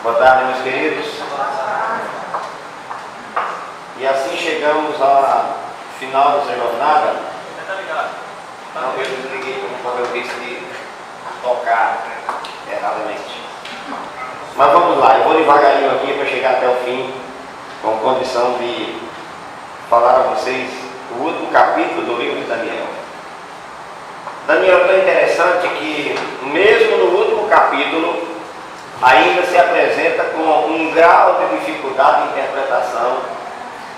Boa tarde, meus queridos. E assim chegamos ao final dessa jornada. Não, eu desliguei como eu disse de tocar erradamente. Mas vamos lá, eu vou devagarinho aqui para chegar até o fim, com condição de falar a vocês o último capítulo do livro de Daniel. Daniel é tão interessante que, mesmo no último capítulo, ainda se apresenta com um grau de dificuldade de interpretação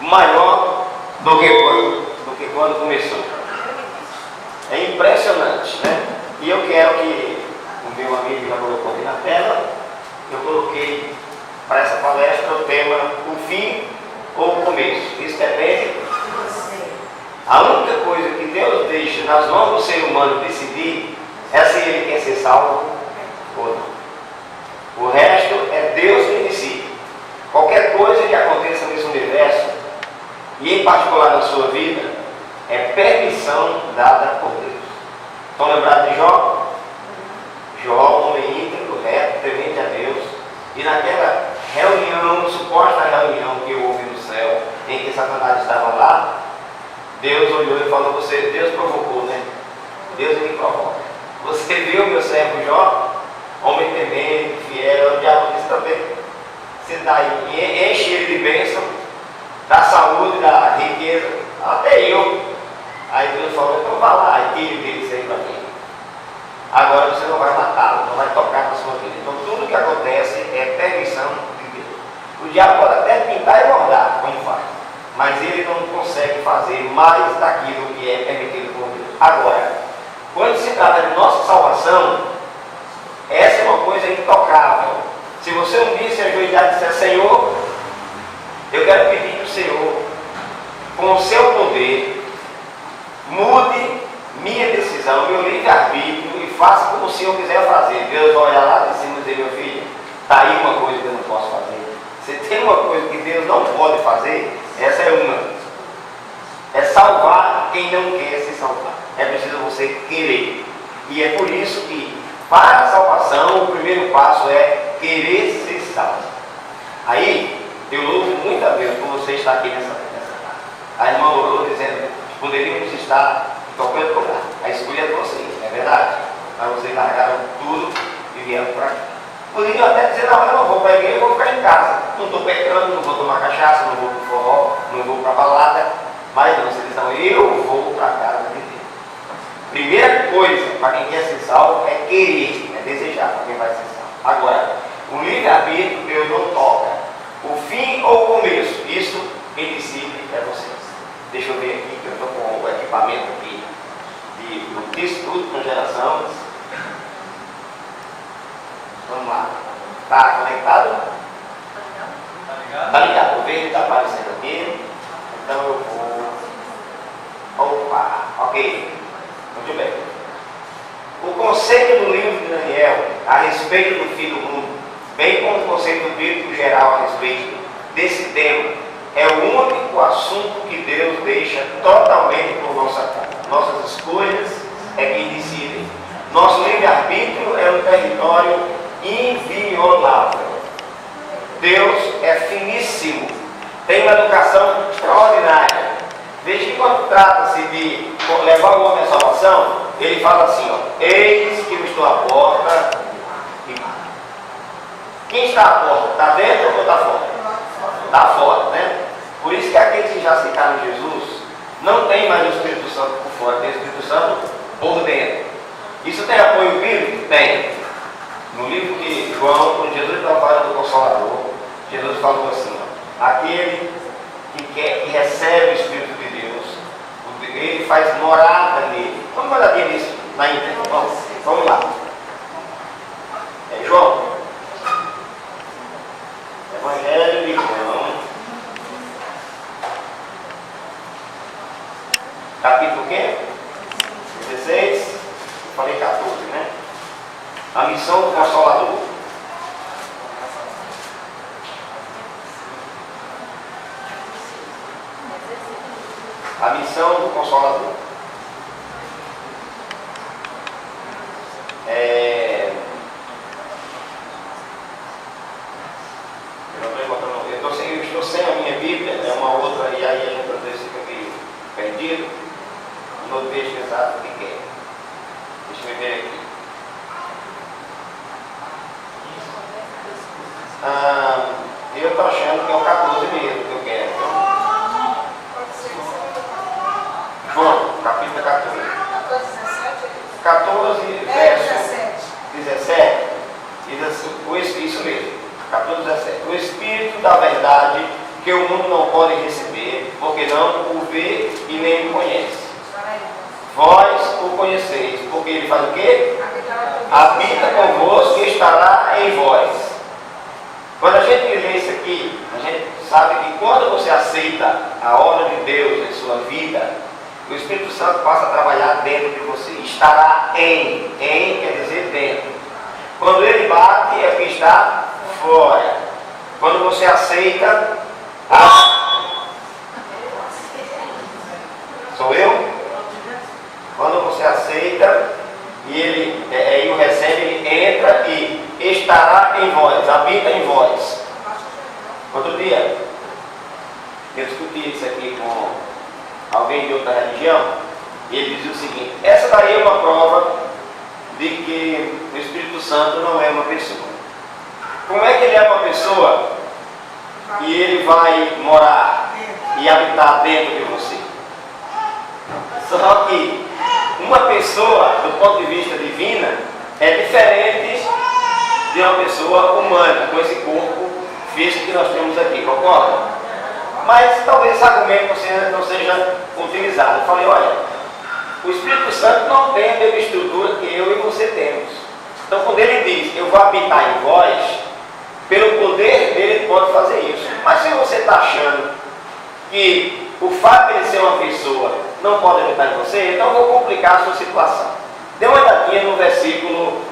maior do que quando começou. É impressionante, né? E eu quero que o meu amigo já colocou aqui na tela, eu coloquei para essa palestra o tema o fim ou o começo. Isso depende de você. A única coisa que Deus deixa nas mãos do ser humano decidir é se ele quer ser salvo ou não. O resto é Deus que decide. Qualquer coisa que aconteça nesse universo, e em particular na sua vida, é permissão dada por Deus. Estão lembrados de Jó? Jó, um homem íntegro, reto, temente a Deus, e naquela reunião, suposta reunião que houve no céu, em que Satanás estava lá, Deus olhou e falou: Deus provocou, né? Deus me provoca. Você viu meu servo Jó? Homem temente, fiel, o diabo disse também. Você dá aí, enche ele de bênção, da saúde, da riqueza, até eu. Aí Deus falou: então vá lá e tire dele isso aí para mim. Agora você não vai matá-lo, não vai tocar na sua vida. Então tudo que acontece é permissão de Deus. O diabo pode até pintar e bordar, como faz, mas ele não consegue fazer mais daquilo que é permitido por Deus. Agora, quando se trata de nossa salvação, essa é uma coisa intocável. Se você um dia se ajoelhar e disser: Senhor, eu quero pedir que o Senhor, com o seu poder, mude minha decisão, meu livre-arbítrio, e faça como o Senhor quiser fazer. Deus vai olhar lá de cima e dizer: meu filho, está aí uma coisa que eu não posso fazer. Se tem uma coisa que Deus não pode fazer, essa é uma. É salvar quem não quer se salvar. É preciso você querer. E é por isso que, para a salvação, o primeiro passo é querer ser salvo. Aí, eu louvo muito a Deus por você estar aqui nessa casa. A irmã orou dizendo: poderíamos estar em qualquer lugar. A escolha é de vocês, é verdade. Mas vocês largaram tudo e vieram para cá. Poderiam até dizer: não, eu não vou para a igreja, eu vou ficar em casa. Não estou pecando, não vou tomar cachaça, não vou para o forró, não vou para a balada. Mas não, vocês dizem: eu vou para a casa de Deus. Primeira coisa para quem quer ser salvo é querer, é desejar para quem vai ser salvo. Agora, o livre-arbítrio Deus não toca. O fim ou o começo, isso quem decide é vocês. Deixa eu ver aqui que eu estou com o equipamento aqui do Instituto com Geração. Vamos lá. Está conectado? Está ligado. O verde está aparecendo aqui. Então eu vou. Opa! Ok. Muito bem. O conceito do livro de Daniel a respeito do fim do mundo, bem como o conceito bíblico geral a respeito desse tema, é o único assunto que Deus deixa totalmente por nossa conta. Nossas escolhas é quem decidem. Nosso livre-arbítrio é um território inviolável. Deus é finíssimo, tem uma educação extraordinária. Veja que quando trata-se de levar o homem à salvação, ele fala assim: ó, eis que eu estou à porta e bato. Quem está à porta? Está dentro ou está fora? Está fora, né? Por isso que aqueles que já aceitaram Jesus não tem mais o Espírito Santo por fora, tem o Espírito Santo por dentro. Isso tem apoio bíblico? Tem. No livro de João, quando Jesus estava falando do Consolador, Jesus falou assim: ó, aquele que recebe o Espírito de Deus, ele faz morada nele. Vamos uma olhadinha nisso na internet. Vamos lá. É João. Evangelho de João, capítulo quê? 16. Falei 14, né? A missão do Consolador. A missão do Consolador. estou sem a minha Bíblia, é uma outra, e aí a gente às vezes fica meio perdido, não vejo exato o que é. Deixa eu ver aqui. Eu estou achando que é o 14 mesmo que eu quero. Bom, capítulo 14. 14, verso 17. Diz assim, isso mesmo, capítulo 17. O Espírito da verdade, que o mundo não pode receber, porque não o vê e nem o conhece. Vós o conheceis, porque ele faz o quê? Habita convosco e estará em vós. Quando a gente lê isso aqui, a gente sabe que quando você aceita a obra de Deus em sua vida, o Espírito Santo passa a trabalhar dentro de você. Estará em quer dizer dentro. Quando ele bate, é que está fora. Quando você aceita, sou eu? Quando você aceita e ele o recebe, ele entra e estará em vós, habita em vós. Outro dia, eu discuti isso aqui com alguém de outra religião, e ele dizia o seguinte: essa daí é uma prova de que o Espírito Santo não é uma pessoa. Como é que ele é uma pessoa e ele vai morar e habitar dentro de você? Só que uma pessoa, do ponto de vista divino, é diferente de uma pessoa humana, com esse corpo físico que nós temos aqui, concorda? Mas talvez esse argumento não seja utilizado. Eu falei, olha, o Espírito Santo não tem a mesma estrutura que eu e você temos. Então quando ele diz, eu vou habitar em vós, pelo poder dele ele pode fazer isso. Mas se você está achando que o fato de ele ser uma pessoa não pode habitar em você, então eu vou complicar a sua situação. Dê uma olhadinha no versículo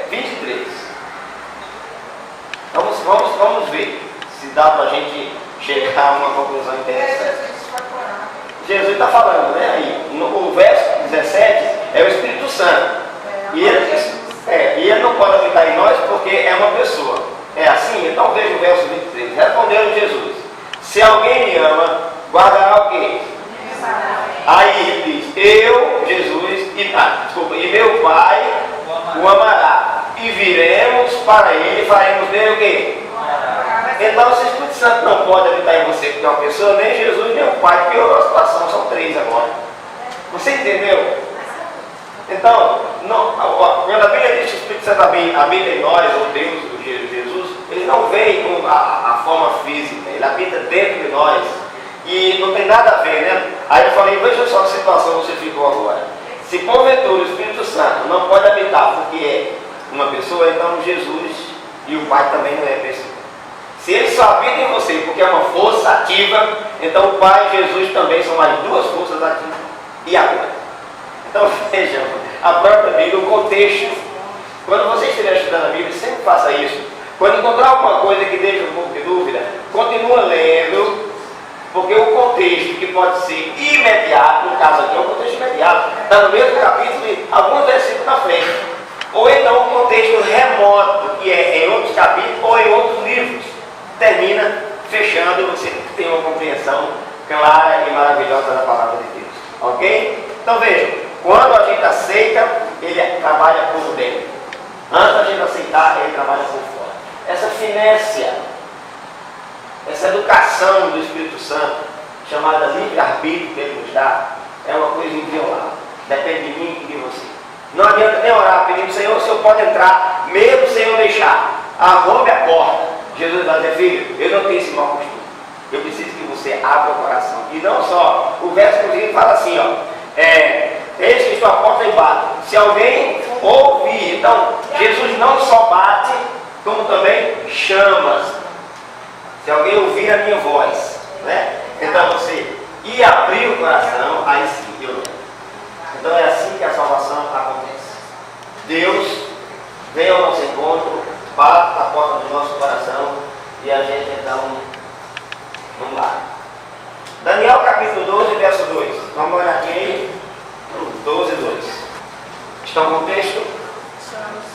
23. Vamos ver se dá para a gente chegar a uma conclusão interessante. Jesus está falando, né? Aí, o verso 17 é o Espírito Santo. E ele não pode habitar em nós porque é uma pessoa. É assim? Então veja o verso 23. Respondeu Jesus: se alguém me ama, guardará o quê? Aí ele diz: eu, Jesus, e meu Pai o amará. E viremos para ele e faremos dele o quê? Então, se o Espírito Santo não pode habitar em você porque é uma pessoa, nem Jesus, nem o Pai, piorou a situação, são três agora. Você entendeu? Então, quando a Bíblia diz que o Espírito Santo habita em nós, ou Deus, o Jesus, ele não vem com a forma física, ele habita dentro de nós. E não tem nada a ver, né? Aí eu falei, veja só a situação que você ficou agora. Se porventura o Espírito Santo não pode habitar porque é uma pessoa, então Jesus e o Pai também não é pessoa. Se ele só habita em você porque é uma força ativa, então o Pai e Jesus também são mais duas forças ativas. E agora? Então vejam, a própria Bíblia, o contexto. Quando você estiver estudando a Bíblia, sempre faça isso. Quando encontrar alguma coisa que deixa um pouco de dúvida, continua lendo, porque o contexto que pode ser imediato, no caso aqui é um contexto imediato, está no mesmo capítulo e alguns versículos na frente. Ou então um contexto remoto, que é em outros capítulos ou em outros livros. Termina fechando e você tem uma compreensão clara e maravilhosa da palavra de Deus. Ok? Então vejam, quando a gente aceita, ele trabalha por dentro. Antes da gente aceitar, ele trabalha por fora. Essa finesse, essa educação do Espírito Santo, chamada livre-arbítrio que ele nos dá, é uma coisa inviolável. Depende de mim e de você. Não adianta nem orar pedindo, Senhor, o Senhor pode entrar, mesmo sem eu deixar. Arrombe a porta. Jesus vai dizer, filho, eu não tenho esse mau costume. Eu preciso que você abra o coração. E não só, o verso seguinte fala assim, ó. Eis que estou à porta e bato. Se alguém ouvir, então, Jesus não só bate, como também chama. Se alguém ouvir a minha voz, né? Então você ir abrir o coração, aí sim, eu não. Então é assim que a salvação acontece. Deus vem ao nosso encontro, bate na porta do nosso coração e a gente então vamos lá. Daniel capítulo 12, verso 2. Vamos olhar aqui aí. 12, 2. Estão com o texto?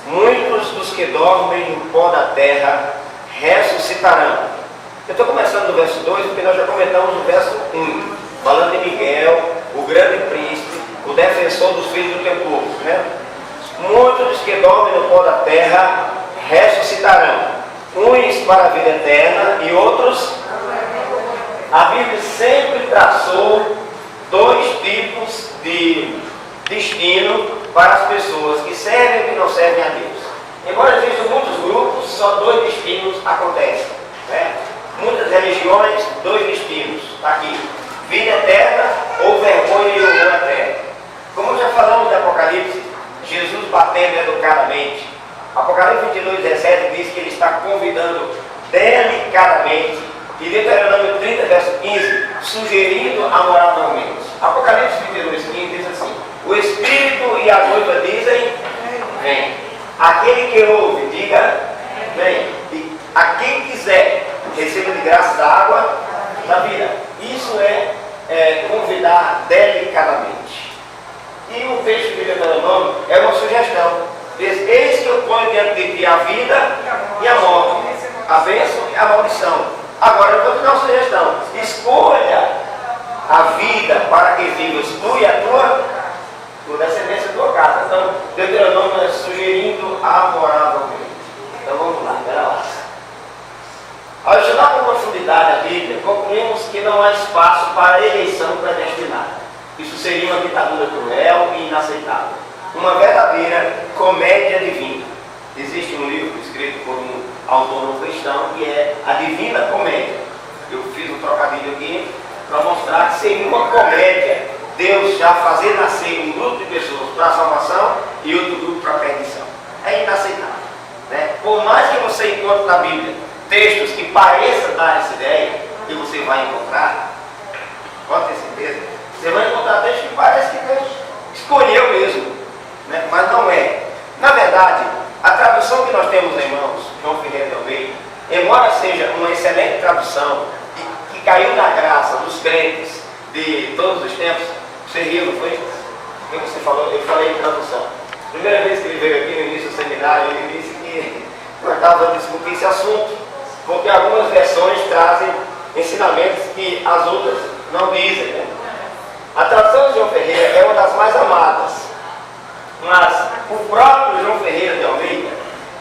Muitos dos que dormem no pó da terra ressuscitarão. Eu estou começando no verso 2, porque nós já comentamos no verso 1, falando de Miguel, o grande príncipe, o defensor dos filhos do teu povo, né? Muitos dos que dormem no pó da terra ressuscitarão, uns para a vida eterna e outros. A Bíblia sempre traçou dois tipos de destino para as pessoas que servem e que não servem a Deus. Embora existam muitos grupos, só dois destinos acontecem, né? Muitas religiões, dois destinos. Está aqui: vida eterna ou vergonha e horror eterno. Como já falamos de Apocalipse, Jesus batendo educadamente. Apocalipse 22:17 diz que ele está convidando delicadamente. E Deuteronômio 30, verso 15, sugerindo amoravelmente. Apocalipse 22:15 diz assim: o Espírito e a noiva dizem: vem. Aquele que ouve, diga: vem. E a quem quiser, receba de graça da água da vida. Isso é convidar delicadamente. E o texto de Deuteronômio é uma sugestão. Diz: eis que eu ponho diante de ti a vida e a morte, a bênção e a maldição. Agora eu vou te dar uma sugestão: escolha a vida para que vivas tu e a tua descendência, a tua casa. Então, Deuteronômio é sugerindo amoravelmente. Então vamos lá, espera lá. Ao estudar com profundidade a Bíblia, concluímos que não há espaço para eleição predestinada. Isso seria uma ditadura cruel e inaceitável. Uma verdadeira comédia divina. Existe um livro escrito por um autor não cristão que é A Divina Comédia. Eu fiz um trocadilho aqui para mostrar que seria uma comédia Deus já fazer nascer um grupo de pessoas para a salvação e outro grupo para a perdição. É inaceitável, né? Por mais que você encontre na Bíblia textos que pareçam dar essa ideia, que você vai encontrar, pode ter certeza, você vai encontrar textos que parece que Deus escolheu mesmo, né? Mas não é. Na verdade, a tradução que nós temos em mãos, João Ferreira de Almeida, embora seja uma excelente tradução que caiu na graça dos crentes de todos os tempos, você riu, não foi? O que você falou? Eu falei em tradução. Primeira vez que ele veio aqui no início do seminário, ele disse que nós estávamos discutindo esse assunto, porque algumas versões trazem ensinamentos que as outras não dizem, né? A tradução de João Ferreira é uma das mais amadas, mas o próprio João Ferreira de Almeida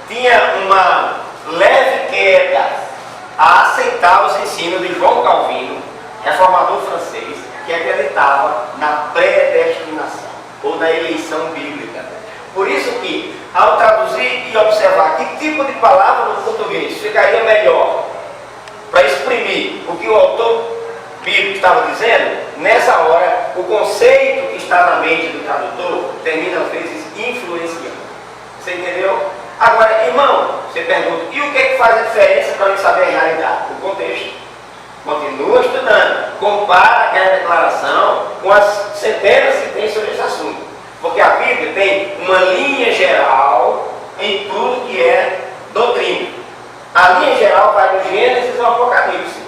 tinha uma leve queda a aceitar os ensinos de João Calvino, reformador francês, que acreditava na predestinação ou na eleição bíblica. Por isso que, ao traduzir e observar que tipo de palavra no português ficaria melhor para exprimir o que o autor bíblico estava dizendo, nessa hora o conceito que está na mente do tradutor termina às vezes influenciando. Você entendeu? Agora, irmão, você pergunta: e o que é que faz a diferença para mim saber a realidade? O contexto. Continua estudando, compara aquela declaração com as centenas que tem sobre esse assunto. Porque a Bíblia tem uma linha geral em tudo que é doutrina. A linha geral vai do Gênesis ao Apocalipse.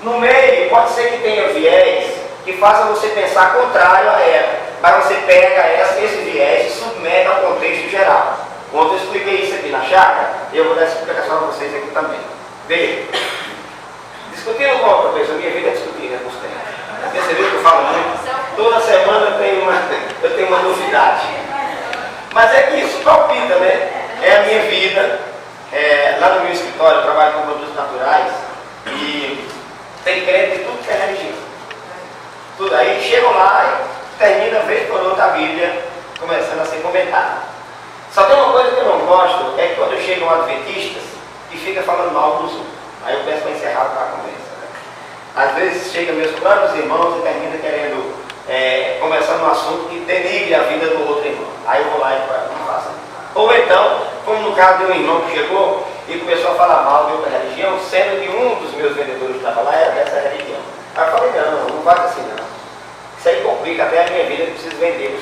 No meio, pode ser que tenha viés que faça você pensar contrário a ela. Mas você pega esse viés e submete ao contexto geral. Quando eu expliquei isso aqui na chácara, eu vou dar essa explicação para vocês aqui também. Veja. Discutindo com outra pessoa, minha vida é discutir, né, com os tempos. Percebeu que eu falo muito? Toda semana eu tenho uma novidade. Mas é que isso palpita, né? É a minha vida. Lá no meu escritório eu trabalho com produtos naturais e tem crente de tudo que é religião. Tudo aí, chegam lá e termina vez por outra a Bíblia começando a ser comentada. Só tem uma coisa que eu não gosto, é que quando chegam adventistas e fica falando mal dos outros. Aí eu peço para encerrar a conversa, né? Às vezes chegam meus próprios irmãos e termina querendo conversar num assunto que denigre a vida do outro irmão. Aí eu vou lá e não faço. Ou então, como no caso de um irmão que chegou e começou a falar mal de outra religião, sendo que um dos meus vendedores que estava lá era dessa religião. Aí eu falei: não faz assim não. Isso aí complica até a minha vida, eu preciso vender.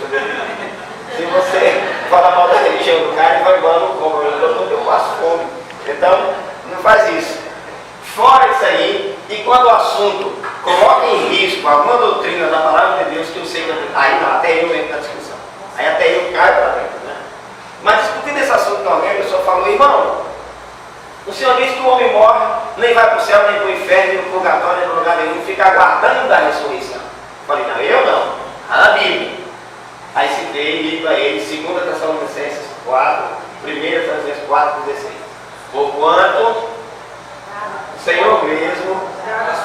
Se você falar mal da religião do cara, ele vai embora, não compra. Eu passo fome. Então, não faz isso. Fora isso aí, e quando o assunto coloca em risco alguma doutrina da palavra de Deus, que eu sei que aí não, até eu entro na discussão. Aí até eu caio para dentro, né? Mas discutindo esse assunto com alguém, a pessoa falou: irmão, o senhor disse que o homem morre nem vai para o céu, nem para o inferno, nem para o purgatório, nem para lugar nenhum, fica aguardando da ressurreição. Falei, não, eu não. Está na Bíblia. Aí citei e li para ele 2 Tessalonicenses 4, 1 Tessalonicenses 4, 16. Porquanto o Senhor mesmo,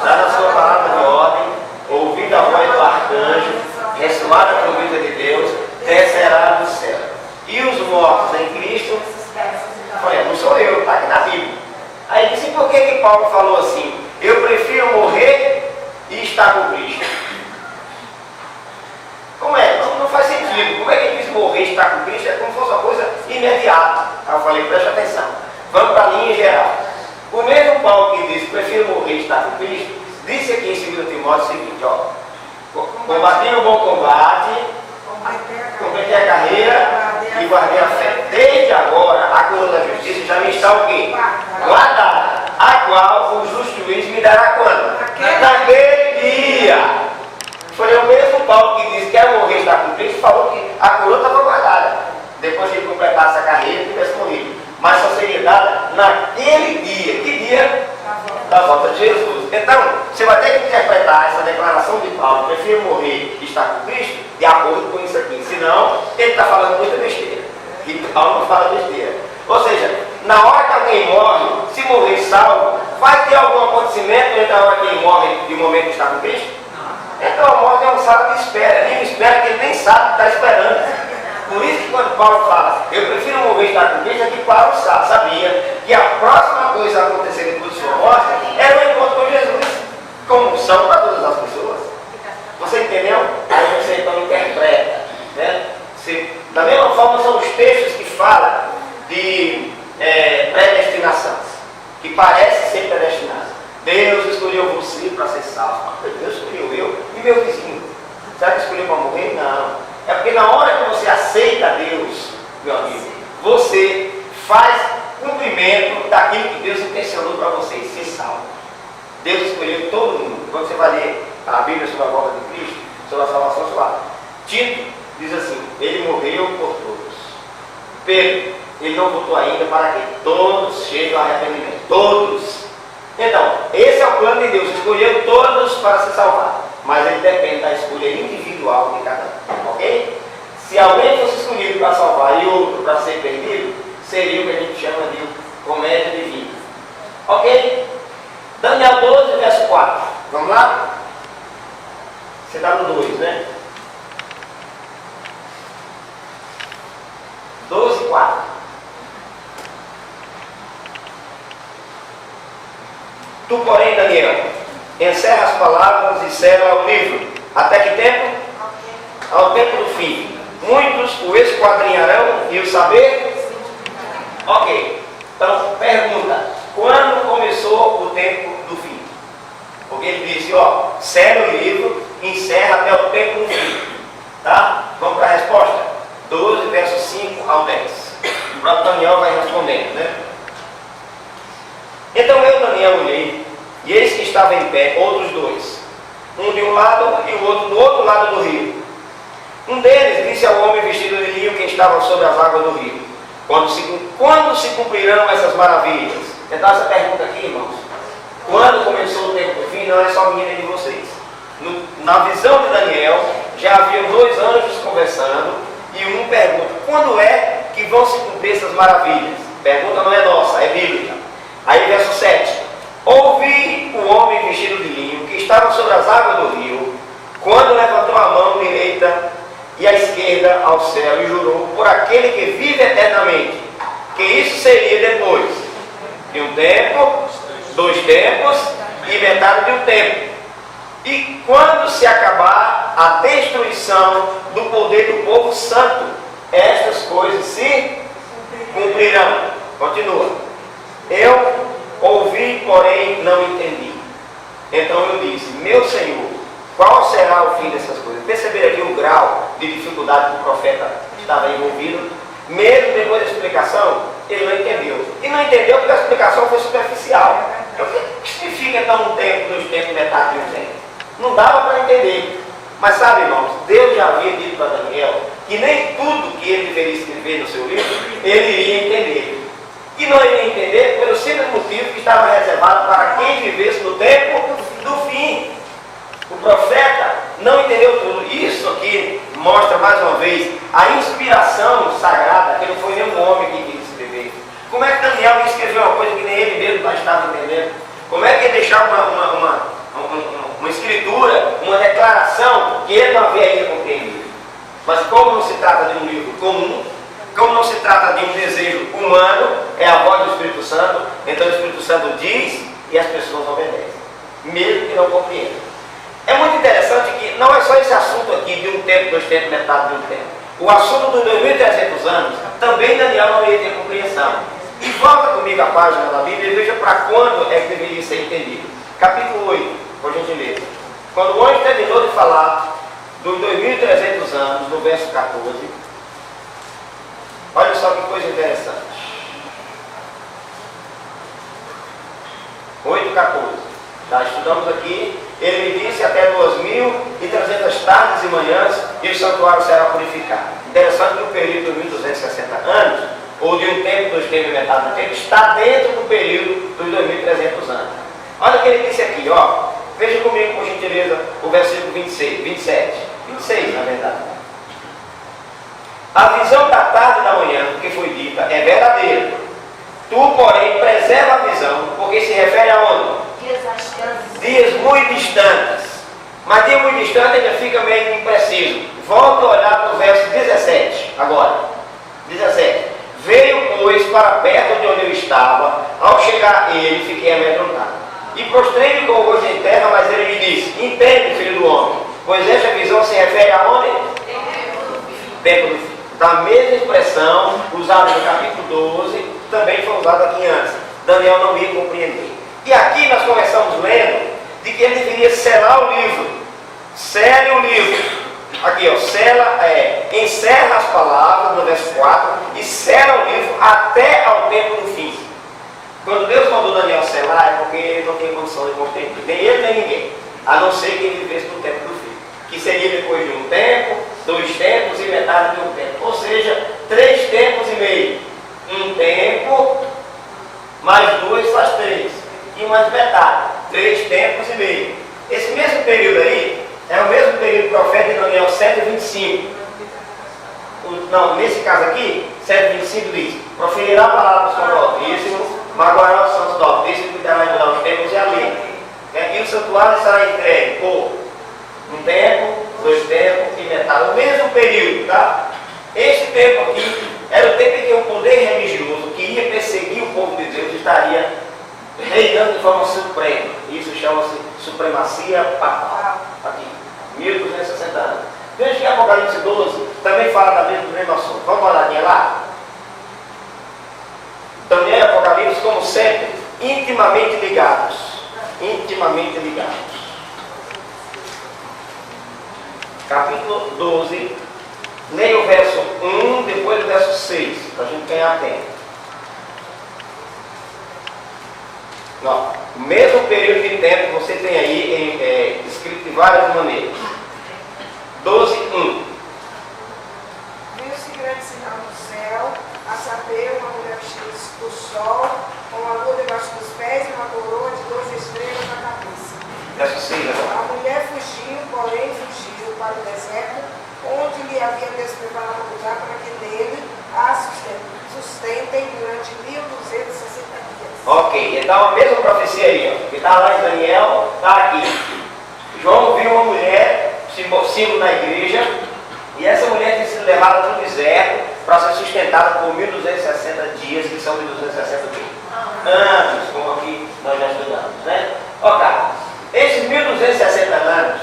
dada a sua palavra de ordem, ouvindo a voz do arcanjo, ressoada a trombeta de Deus, descerá do céu. E os mortos em Cristo, não sou eu, está aqui na Bíblia. Aí disse, por que Paulo falou assim? Eu prefiro morrer e estar com Cristo. Como é? Não faz sentido. Como é que ele diz morrer e estar com Cristo? É como se fosse uma coisa imediata. Aí eu falei, preste atenção. Vamos para a linha geral. O mesmo Paulo que disse, prefiro morrer e estar com Cristo, disse aqui em 2 Timóteo o seguinte, ó. Combati o bom combate, completei a carreira e guardei a fé. Desde agora, a coroa da justiça já me está o quê? Guardada. A qual o justo juiz me dará quando? Naquele dia. Foi o mesmo Paulo que disse que quer morrer e estar com Cristo, falou que a coroa estava guardada. Depois que ele completasse a carreira, ele tivesse morrido. Mas só seria dada naquele dia. Que dia? Da volta de Jesus. Então, você vai ter que interpretar essa declaração de Paulo, prefiro morrer e estar com Cristo, de acordo com isso aqui. Senão, ele está falando muita besteira. E Paulo não fala besteira. Ou seja, na hora que alguém morre, se morrer salvo, vai ter algum acontecimento entre a hora que ele morre e o momento que está com Cristo? Então a morte é um sala de espera. Ele espera que ele nem sabe que está esperando. Por isso que quando Paulo fala, eu prefiro morrer e estar com Cristo, é que Paulo sabia que a próxima coisa a acontecer depois de sua morte era o encontro com Jesus. Como são para todas as pessoas. Você entendeu? Aí você então interpreta. Né? Da mesma forma são os textos que falam de predestinação, que parece ser predestinado. Deus escolheu você para ser salvo. Mas Deus escolheu eu e meu vizinho. Será que escolheu para morrer? Não. É porque na hora que você aceita Deus, meu amigo, você faz cumprimento daquilo que Deus intencionou para você, ser salvo. Deus escolheu todo mundo. Quando você vai ler a Bíblia sobre a volta de Cristo, sobre a salvação, você fala. Tito diz assim, ele morreu por todos. Pedro, ele não voltou ainda para que todos cheguem ao arrependimento. Todos. Então, esse é o plano de Deus, escolheu todos para se salvar, mas ele depende da escolha individual de cada um, ok? Se alguém fosse escolhido para salvar e outro para ser perdido, seria o que a gente chama de comédia divina, ok? Daniel 12, verso 4, vamos lá? Você está no 2, né? 12, 4. Tu, porém, Daniel, encerra as palavras e sela o livro. Até que tempo? Ao tempo do fim. Muitos o esquadrinharão e o saber? Ok. Então, pergunta. Quando começou o tempo do fim? Porque ele disse, ó, sela o livro, encerra até o tempo do fim. Tá? Vamos para a resposta? 12, versos 5 ao 10. O próprio Daniel vai respondendo, né? Então eu, Daniel, olhei, e eis que estava em pé outros dois, um de um lado e o outro do outro lado do rio. Um deles disse ao homem vestido de linho que estava sobre as águas do rio, quando se cumprirão essas maravilhas? Então essa pergunta aqui, irmãos, quando começou o tempo do fim, não é só minha nem de vocês. Na visão de Daniel, já havia 2 anjos conversando, e um pergunta, quando é que vão se cumprir essas maravilhas? Pergunta não é nossa, é bíblica. Aí verso 7, ouvi o homem vestido de linho que estava sobre as águas do rio, quando levantou a mão direita e a esquerda ao céu e jurou por aquele que vive eternamente, que isso seria depois de um tempo, 2 tempos e metade de um tempo. E quando se acabar a destruição do poder do povo santo, estas coisas se cumprirão. Continua. Eu ouvi, porém não entendi. Então eu disse, meu Senhor, qual será o fim dessas coisas? Perceberam aqui o grau de dificuldade que o profeta estava envolvido? Mesmo depois da explicação, ele não entendeu. E não entendeu porque a explicação foi superficial. Então, o que significa então um tempo, 2 tempos, metade de um tempo? Não dava para entender. Mas sabe, irmãos, Deus já havia dito para Daniel que nem tudo que ele deveria escrever no seu livro, ele iria entender. E não iria entender pelo simples motivo que estava reservado para quem vivesse no tempo do fim. O profeta não entendeu tudo. Isso aqui mostra mais uma vez a inspiração sagrada, que não foi nenhum homem que quis escrever. Como é que Daniel ia escrever uma coisa que nem ele mesmo estava entendendo? Como é que ia deixar uma escritura, uma declaração que ele não havia ainda compreendido? Mas como não se trata de um livro comum, como não se trata de um desejo humano, é a voz do Espírito Santo, então o Espírito Santo diz e as pessoas obedecem, mesmo que não compreendam. É muito interessante que não é só esse assunto aqui de um tempo, 2 tempos, metade de um tempo. O assunto dos 2.300 anos, também Daniel não ia ter compreensão. E volta comigo a página da Bíblia e veja para quando é que deveria ser entendido. Capítulo 8, por gentileza. Quando o anjo terminou de falar dos 2.300 anos, no verso 14, olha só que coisa interessante. 8,14. Já estudamos aqui. Ele me disse até 2.300 tardes e manhãs e o santuário será purificado. Interessante que o período de 1.260 anos, ou de um tempo, 2 tempos e metade do tempo, está dentro do período dos 2.300 anos. Olha o que ele disse aqui, ó. Veja comigo, por gentileza, o versículo 26, na verdade. A visão da tarde e da manhã, que foi dita, é verdadeira. Tu, porém, preserva a visão, porque se refere a onde? Dias muito distantes. Mas dia muito distante ainda fica meio impreciso. Volta a olhar para o verso 17, agora. 17. Veio, pois, para perto de onde eu estava. Ao chegar ele, fiquei amedrontado. E prostrei-me com o rosto em terra, mas ele me disse: entende, filho do homem, pois esta visão se refere a onde? Tempo do fim. Da mesma expressão usada no capítulo 12, também foi usada aqui antes. Daniel não ia compreender. E aqui nós começamos lendo de que ele deveria selar o livro. Sele o livro. Aqui, ó, encerra as palavras no verso 4 e sela o livro até ao tempo do fim. Quando Deus mandou Daniel selar, é porque ele não tem condição de compreender, nem ele nem ninguém, a não ser que ele vivesse no tempo do fim, que seria depois de um tempo, 2 tempos e metade de um tempo, ou seja, 3 tempos e meio. Um tempo mais 2 faz 3, e mais metade, 3 tempos e meio. Esse mesmo período aí é o mesmo período profético de Daniel 7:25. Não, nesse caso aqui, 7:25 diz: proferirá palavras com o Altíssimo, magoará os santos do Altíssimo, cuidará de mudar os tempos e a lei. E o santuário será entregue por um tempo, 2 tempos e metade. O mesmo período, tá? Esse tempo aqui era o tempo em que o poder religioso que ia perseguir o povo de Deus estaria reinando de forma suprema. Isso chama-se supremacia papal. Aqui, 1260 anos. Veja que Apocalipse 12 também fala da mesma assunto. Vamos uma olhadinha lá? Daniel e Apocalipse, como sempre, intimamente ligados. Intimamente ligados. Capítulo 12. Leia o verso 1, depois o verso 6, para a gente ganhar tempo. Não, o mesmo período de tempo você tem aí escrito de várias maneiras. 12:1. Viu-se grande sinal no céu, a saber, uma mulher vestida do sol, com a lua debaixo dos pés e uma coroa de 2 estrelas na cabeça. Verso 6 agora. A mulher fugiu, porém fugiu para o deserto, onde lhe havia Deus preparado um lugar para que nele a sustentem durante 1260 dias. Ok, então a mesma profecia aí, ó, que está lá em Daniel, está aqui. João viu uma mulher, símbolo na igreja, e essa mulher tem sido levada para o deserto para ser sustentada por 1260 dias, que são 1260 anos, como aqui nós já estudamos, né? Ok, esses 1260 anos,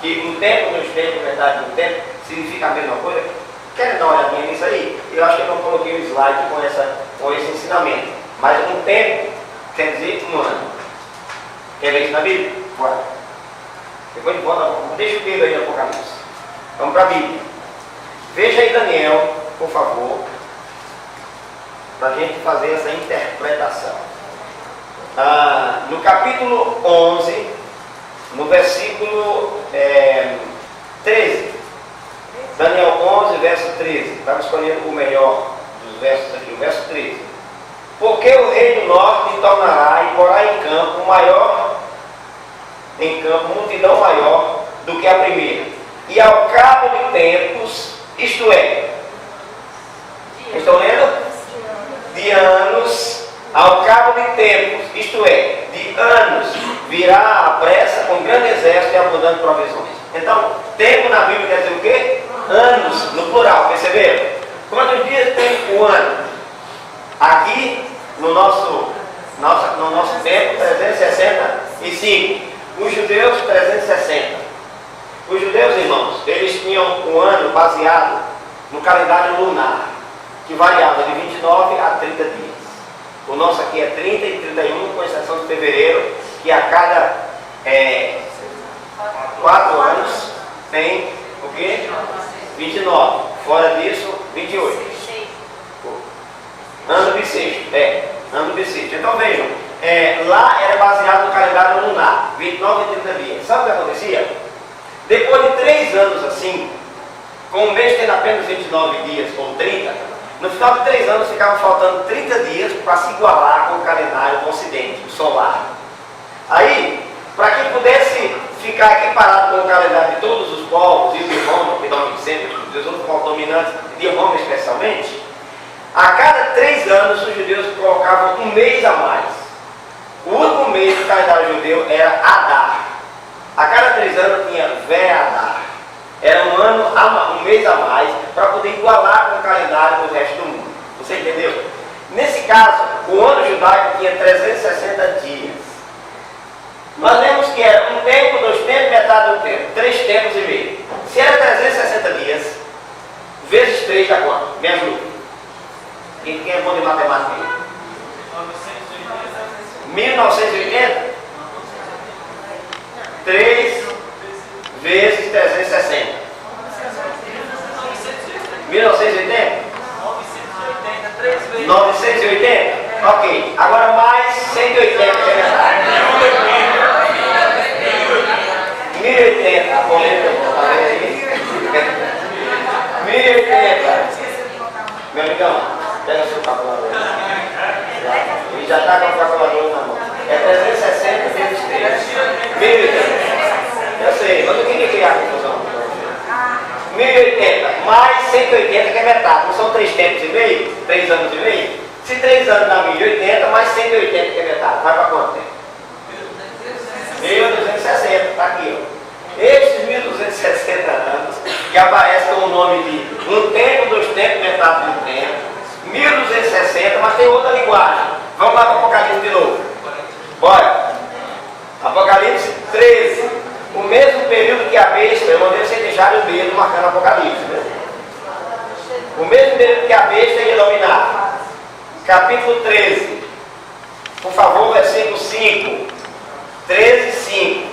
que um tempo, 2 tempos, metade de um tempo, significa a mesma coisa. Querem dar uma olhadinha nisso aí? Eu acho que eu não coloquei o slide com esse ensinamento. Mas um tempo quer dizer 1 ano. Quer ver isso na Bíblia? Bora. Depois de volta, deixa o dedo aí no Apocalipse. Vamos para a Bíblia. Veja aí Daniel, por favor, para a gente fazer essa interpretação. No capítulo 11, no versículo 13. Daniel 11, verso 13. Estava escolhendo o melhor dos versos aqui, o verso 13. Porque o rei do norte tornará e porá em campo multidão maior do que a primeira. E ao cabo de tempos, isto é, estão lendo? De anos, ao cabo de tempos, isto é, de anos, virá à pressa com grande exército e abundante provisões. Então, tempo na Bíblia quer dizer o quê? Anos, no plural, perceberam? Quantos dias tem o ano? Aqui, no nosso tempo, 365. Os judeus, 360. Os judeus, irmãos, eles tinham um ano baseado no calendário lunar, que variava de 29 a 30 dias. O nosso aqui é 30 e 31, com exceção de fevereiro, que a cada 4 anos tem o quê? 29. Fora disso, 28. Ano bissexto. Ano bissexto. Então vejam, lá era baseado no calendário lunar, 29 e 30 dias. Sabe o que acontecia? Depois de 3 anos assim, com o mês tendo apenas 29 dias ou 30, no final de 3 anos ficavam faltando 30 dias para se igualar com o calendário do Ocidente, o solar. Aí, para que pudesse ficar equiparado com o calendário de todos os povos, e o de Roma, que sempre, dos outros povos dominantes, de Roma especialmente, a cada 3 anos os judeus colocavam um mês a mais. O último mês do calendário judeu era Adar. A cada 3 anos tinha Ve-Adar. Era um mês a mais para poder igualar com o calendário do resto do mundo. Você entendeu? Nesse caso, o ano judaico tinha 360 dias. Nós vemos que era um tempo, 2 tempos, metade do tempo, 3 tempos e meio. Se era 360 dias, vezes 3 dá quanto? Me ajuda. Quem é bom de matemática? 1980? 3 vezes 360. 1980? 980? Ok. Agora mais 180. 1080. A polêmica, tá vendo aí? 1080. Meu amigão, pega seu calculador. Ele já está com o calculador na mão. É 360 vezes 3. 1080. Eu sei, mas eu queria criar a confusão. 1080 mais 180, que é metade. Não são 3 tempos e meio? 3 anos e meio? Se 3 anos dá 1080, mais 180, que é metade. Vai para quanto tempo? 1260. Está aqui, ó. Estes 1260 anos, que aparece com o nome de um tempo, 2 tempos, metade de um tempo. 1260, mas tem outra linguagem. Vamos lá para o Apocalipse de novo. Bora. Apocalipse 13. O mesmo período que a besta, eu mandei você deixar o dedo marcando Apocalipse, né? O mesmo período que a besta ia dominar. Capítulo 13. Por favor, versículo 5. 13, 5.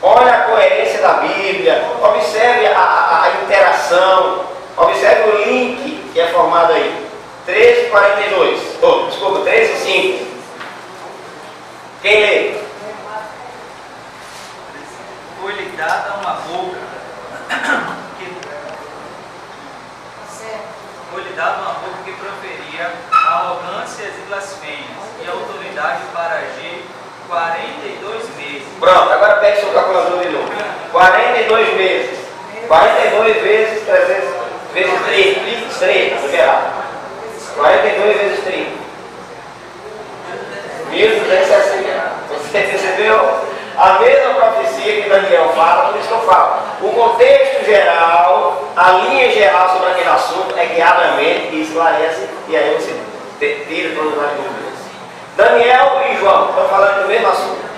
Olha a coerência da Bíblia. Observe a interação. Observe o link que é formado aí. 13, 42. Desculpa, 13, 5. Quem lê? Foi-lhe dada uma boca que proferia arrogâncias e blasfêmias, e autoridade para agir 42 meses. Pronto, agora pegue seu calculador de novo. 42 meses. 42 vezes 300 vezes 30, no geral. 42 vezes 30. 1260. Você percebeu? A mesma profecia que Daniel fala, por isso que eu falo. O contexto geral, a linha geral sobre aquele assunto é que abre a mente e esclarece, e aí você tira todas as dúvidas. Daniel e João estão falando do mesmo assunto.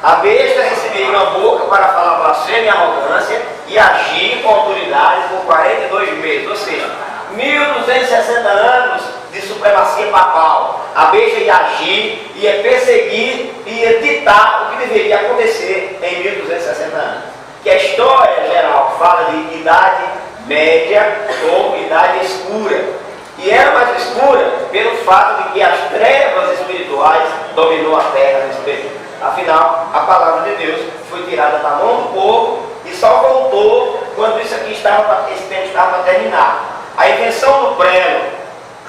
A besta receberia uma boca para falar blasfêmia e arrogância e agir com autoridade por 42 meses, ou seja, 1260 anos de supremacia papal. A besta ia agir, ia perseguir, ia ditar o que deveria acontecer em 1260 anos. Que a história geral fala de idade média ou idade escura. E era mais escura pelo fato de que as trevas espirituais dominou a terra nesse período. Afinal, a palavra de Deus foi tirada da mão do povo e só voltou quando esse tempo estava para terminar. A invenção do prelo,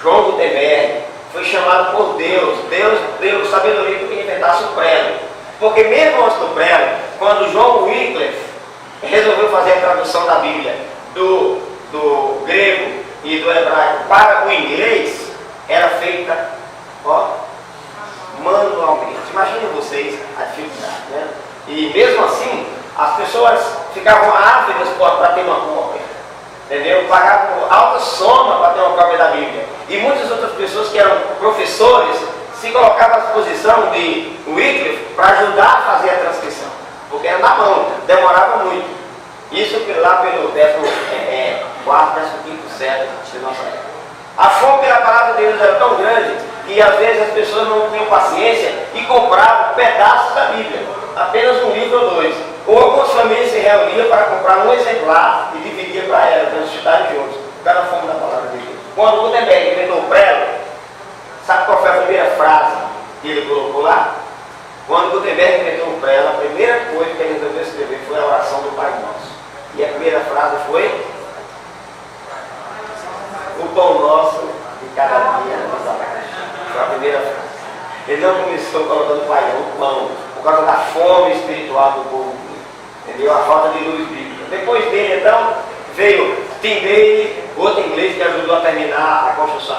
João Gutenberg, foi chamado por Deus. Deus deu sabedoria para que inventasse o prelo. Porque mesmo antes do prelo, quando John Wycliffe resolveu fazer a tradução da Bíblia do grego e do hebraico para o inglês, era feita, manualmente. Imaginem vocês a dificuldade, né? E mesmo assim, as pessoas ficavam ávidas para ter uma cópia, entendeu? Pagavam alta soma para ter uma cópia da Bíblia. E muitas outras pessoas que eram professores se colocavam à disposição de Wycliffe para ajudar a fazer a transcrição, porque era na mão, demorava muito. Isso lá pelo 14º, 15º século de nossa época. A fome pela palavra de Deus era tão grande que às vezes as pessoas não tinham paciência e compravam pedaços da Bíblia, apenas um livro ou dois. Ou algumas famílias se reuniam para comprar um exemplar e dividir para elas, para estudarem juntos, cada fome da palavra de Deus. Quando Gutenberg inventou o prelo, sabe qual foi a primeira frase que ele colocou lá? Quando Gutenberg inventou o prelo, a primeira coisa que ele resolveu escrever foi a oração do Pai Nosso. E a primeira frase foi: o pão nosso de cada dia nos dá hoje. Foi a primeira frase. Ele não começou colocando Pai, o pão, por causa da fome espiritual do povo, entendeu? A falta de luz bíblica. Depois dele, então, veio Tyndale, outro inglês que ajudou a terminar a construção,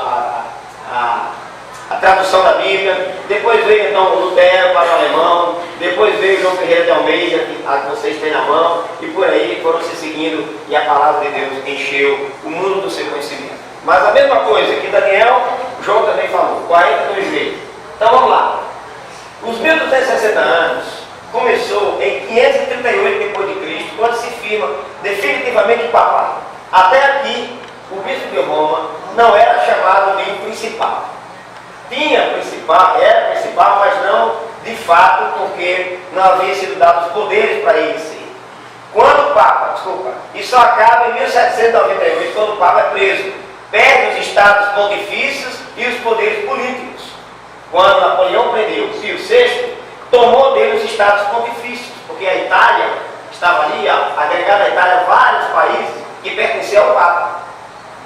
a tradução da Bíblia. Depois veio então Lutero para o alemão. Depois veio João Ferreira de Almeida, que vocês têm na mão. E por aí foram se seguindo e a palavra de Deus encheu o mundo do seu conhecimento. Mas a mesma coisa que Daniel, João também falou, 42 vezes. Então vamos lá. Os 1260 anos começou em 538 depois de Cristo, quando se firma definitivamente o papado. Até aqui, o bispo de Roma não era chamado de principal. Tinha principal, era principal, mas não de fato, porque não havia sido dados poderes para ele ser. Quando o Papa, isso só acaba em 1798, quando o Papa é preso, perde os estados pontifícios e os poderes políticos. Quando Napoleão prendeu Pio VI, tomou dele os estados pontifícios, porque a Itália estava ali, agregada à Itália, vários países que pertenciam ao Papa.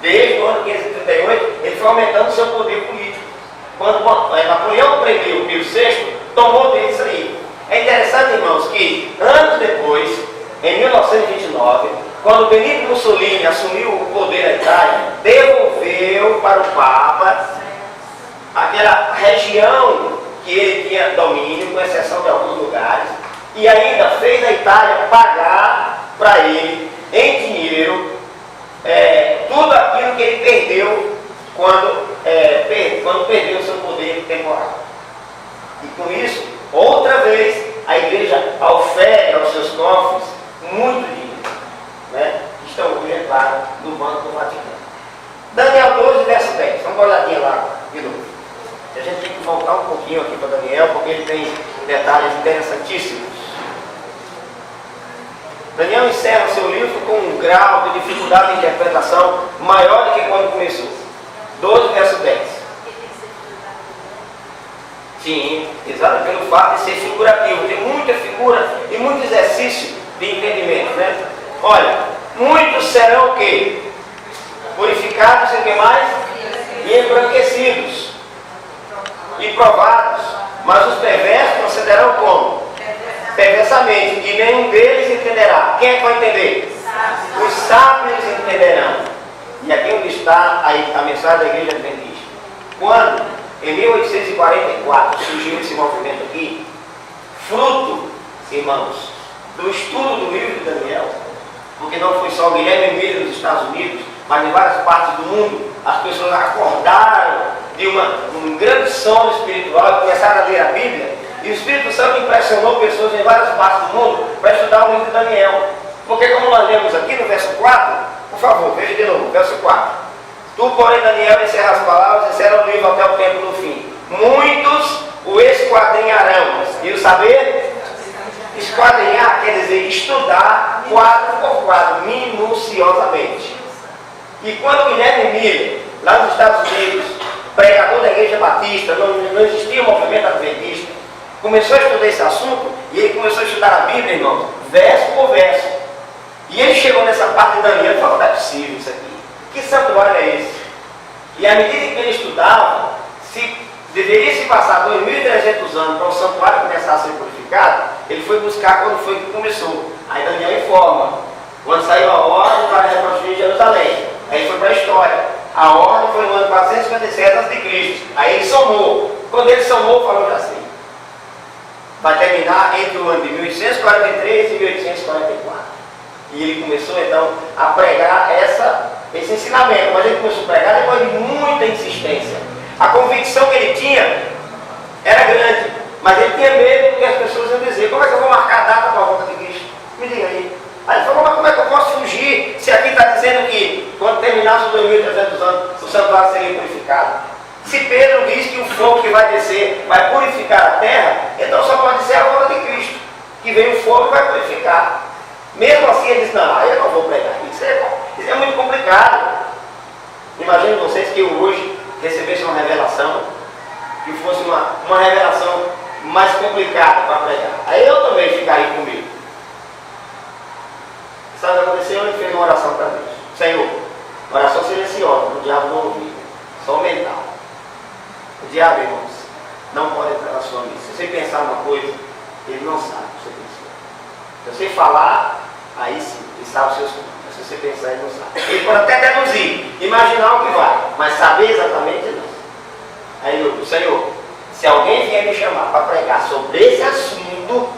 Desde o ano 538, ele foi aumentando seu poder político. Quando Napoleão prendeu Pio VI, tomou dele isso aí. É interessante, irmãos, que anos depois, em 1929, quando Benito Mussolini assumiu o poder da Itália, devolveu para o Papa aquela região que ele tinha domínio, com exceção de alguns lugares, e ainda fez a Itália pagar para ele, em dinheiro, tudo aquilo que ele perdeu quando perdeu o seu poder temporal. E com isso, outra vez, a igreja ofere aos seus cofres muito dinheiro, né? Que estão hoje, é claro, no Banco do Vaticano. Daniel 12, verso 10. Vamos dar uma olhadinha lá, de novo. A gente tem que voltar um pouquinho aqui para Daniel, porque ele tem detalhes interessantíssimos. Daniel encerra seu livro com um grau de dificuldade de interpretação maior do que quando começou. 12, verso 10. Sim, exato, pelo fato de ser figurativo. Tem muita figura e muito exercício de entendimento, né? Olha, muitos serão o quê? Purificados e que mais? E embranquecidos e provados, mas os perversos procederão como? Perversamente, e nenhum deles entenderá. Quem é que vai entender? Os sábios entenderão. E aqui onde está a mensagem da igreja adventista. Quando, em 1844, surgiu esse movimento aqui, fruto, irmãos, do estudo do livro de Daniel, porque não foi só Guilherme Miller nos Estados Unidos, mas em várias partes do mundo, as pessoas acordaram de um grande sono espiritual e começaram a ler a Bíblia, e o Espírito Santo impressionou pessoas em várias partes do mundo para estudar o livro de Daniel. Porque como nós lemos aqui no verso 4, por favor, veja de novo, verso 4. Tu, porém, Daniel, encerra as palavras e encerra o livro até o tempo do fim. Muitos o esquadrinharão. E o saber? Esquadrinhar quer dizer estudar quadro por quadro, minuciosamente. E quando Guilherme Miller, lá nos Estados Unidos, pregador da Igreja Batista, não existia o movimento adventista, começou a estudar esse assunto, e ele começou a estudar a Bíblia, irmãos, verso por verso. E ele chegou nessa parte de Daniel e falou: não é possível isso aqui. Que santuário é esse? E à medida que ele estudava, se deveria se passar 2.300 anos para o santuário começar a ser purificado, ele foi buscar quando foi que começou. Aí Daniel informa, quando saiu a ordem para reconstruir Jerusalém. Aí ele foi para a história. A ordem foi no ano 457 a.C. Aí ele somou. Quando ele somou, falou já assim. Vai terminar entre o ano de 1843 e 1844. E ele começou então a pregar esse ensinamento. Mas ele começou a pregar depois de muita insistência. A convicção que ele tinha era grande, mas ele tinha medo que as pessoas iam dizer: como é que eu vou marcar a data para a volta de Cristo? Me diga aí. Aí ele falou: mas como é que eu posso fugir se aqui está dizendo que quando terminasse os 2.300 anos o santuário seria purificado? Se Pedro diz que o fogo que vai descer vai purificar a terra, então só pode ser a volta de Cristo, que vem o fogo e vai purificar. Mesmo assim ele disse: não, eu não vou pregar. Isso é muito complicado. Imaginem vocês que eu hoje recebesse uma revelação, que fosse uma revelação mais complicada para pregar. Aí eu também ficaria comigo. Sabe o que aconteceu? Ele fez uma oração para Deus. Senhor, oração silenciosa, o diabo não ouviu, só mental. O diabo, irmãos, não pode entrar na sua mente. Se você pensar uma coisa, ele não sabe o que você pensou. Se você falar, aí sim, ele sabe os seus planos. Se você pensar, ele não sabe. Ele pode até deduzir, imaginar o que vai, mas saber exatamente não. Aí eu digo: Senhor, se alguém vier me chamar para pregar sobre esse assunto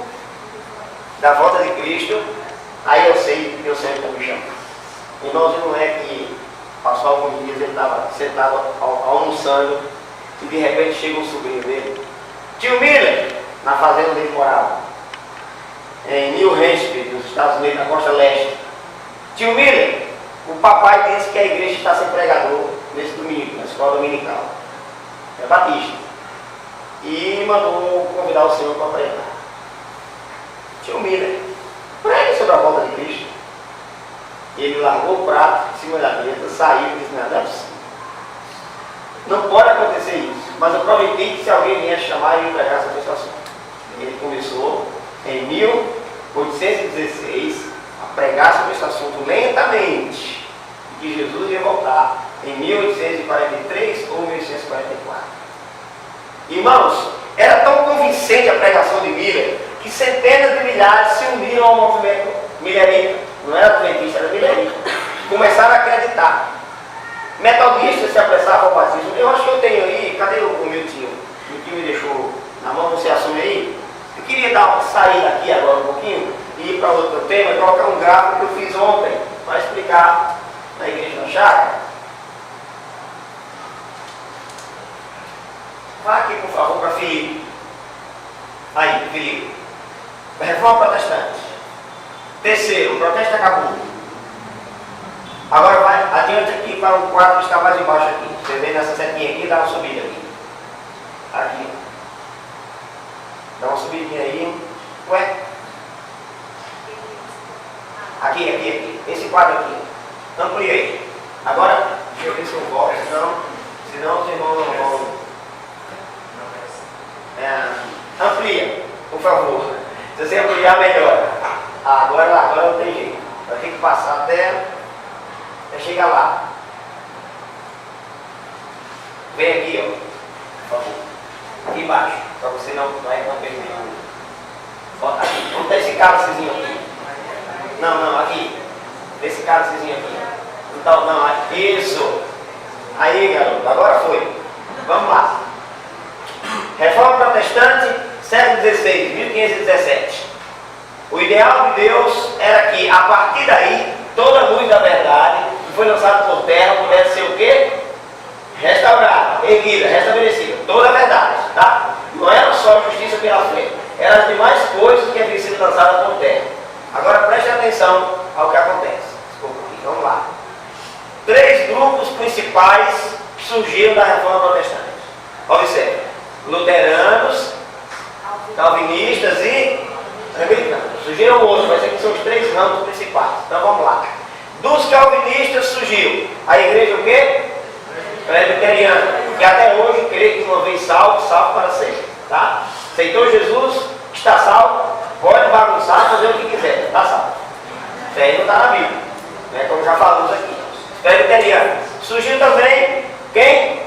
da volta de Cristo, aí eu sei que eu sempre vou me chamar. Irmãos, não é que passou alguns dias, ele estava sentado almoçando e de repente chega um sobrinho dele, tio Miller, na fazenda onde ele morava, em New Hampshire, nos Estados Unidos, na costa leste. Tio Miller, o papai disse que a igreja está sem pregador nesse domingo, na escola dominical. É batista. E mandou convidar o senhor para pregar. Tio Miller, pregue sobre a volta de Cristo. E ele largou o prato em cima da mesa, saiu e disse: nada é possível. Não pode acontecer isso. Mas eu prometi que se alguém vier chamar, ele ia pregar sobre esse assunto. Ele começou em 1816 a pregar sobre esse assunto lentamente, e que Jesus ia voltar em 1843 ou 1844. Irmãos, era tão convincente a pregação de Miller que centenas de milhares se uniram ao movimento milerita. Não era adventista, era milerita. Começaram a acreditar. Metodistas se apressavam ao batismo. Eu acho que eu tenho aí, cadê o meu tio? O tio me deixou na mão, você assume aí? Eu queria sair daqui agora um pouquinho e ir para outro tema e colocar um gráfico que eu fiz ontem para explicar na igreja da chácara. Vá aqui, por favor, para Filipe. Aí, Filipe. Reforma protestante. Terceiro, o protesto acabou. Agora vai adiante aqui para o quadro que está mais embaixo aqui. Você vê nessa setinha aqui, dá uma subida aqui. Aqui. Dá uma subidinha aí. Ué? Aqui. Esse quadro aqui. Ampliei. Agora, deixa eu ver se eu volto, senão os irmãos não vão. Amplia, por favor. Se você ampliar, melhor. Agora não tem jeito. Vai ter que passar até chegar lá. Vem aqui, ó. Por favor. Aqui embaixo. Para você não perder. Bota aqui. Vamos dar esse cálicezinho aqui. Não, aqui. Esse cálicezinho aqui. Não, aqui. Isso. Aí, garoto. Agora foi. Vamos lá. Reforma protestante, século XVI, 1517. O ideal de Deus era que, a partir daí, toda a luz da verdade que foi lançada por terra pudesse ser o quê? Restaurada, erguida, restabelecida. Toda a verdade, tá? Não era só a justiça pela fé, eram as demais coisas que haviam sido lançadas por terra. Agora preste atenção ao que acontece. Desculpa aqui, vamos lá. 3 grupos principais surgiram da reforma protestante. Observe. Luteranos, calvinistas e anglicanos. Surgiram outros, mas aqui são os 3 ramos principais. Então vamos lá. Dos calvinistas surgiu a igreja o quê? Presbiteriana, que até hoje crê que uma vez salvo, salvo para sempre. Tá? Aceitou Jesus, está salvo, pode bagunçar, fazer o que quiser, está salvo. Isso aí não está na Bíblia, né? Como já falamos aqui. Presbiteriano. Surgiu também quem?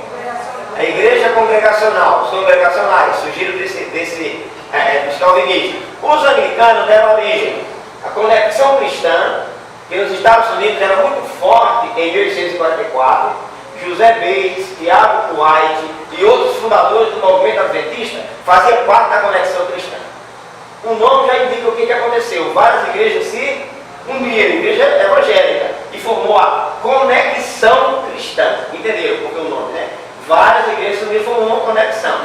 A igreja congregacional, os congregacionais surgiram dos calvinistas. Os anglicanos deram origem à conexão cristã, que nos Estados Unidos era muito forte em 1844. José Bates, Tiago White e outros fundadores do movimento adventista faziam parte da conexão cristã. O nome já indica o que aconteceu. Várias igrejas se uniram, igreja evangélica, e formou a conexão cristã. Entenderam porque o nome, né? Várias igrejas se uniram e formou uma conexão.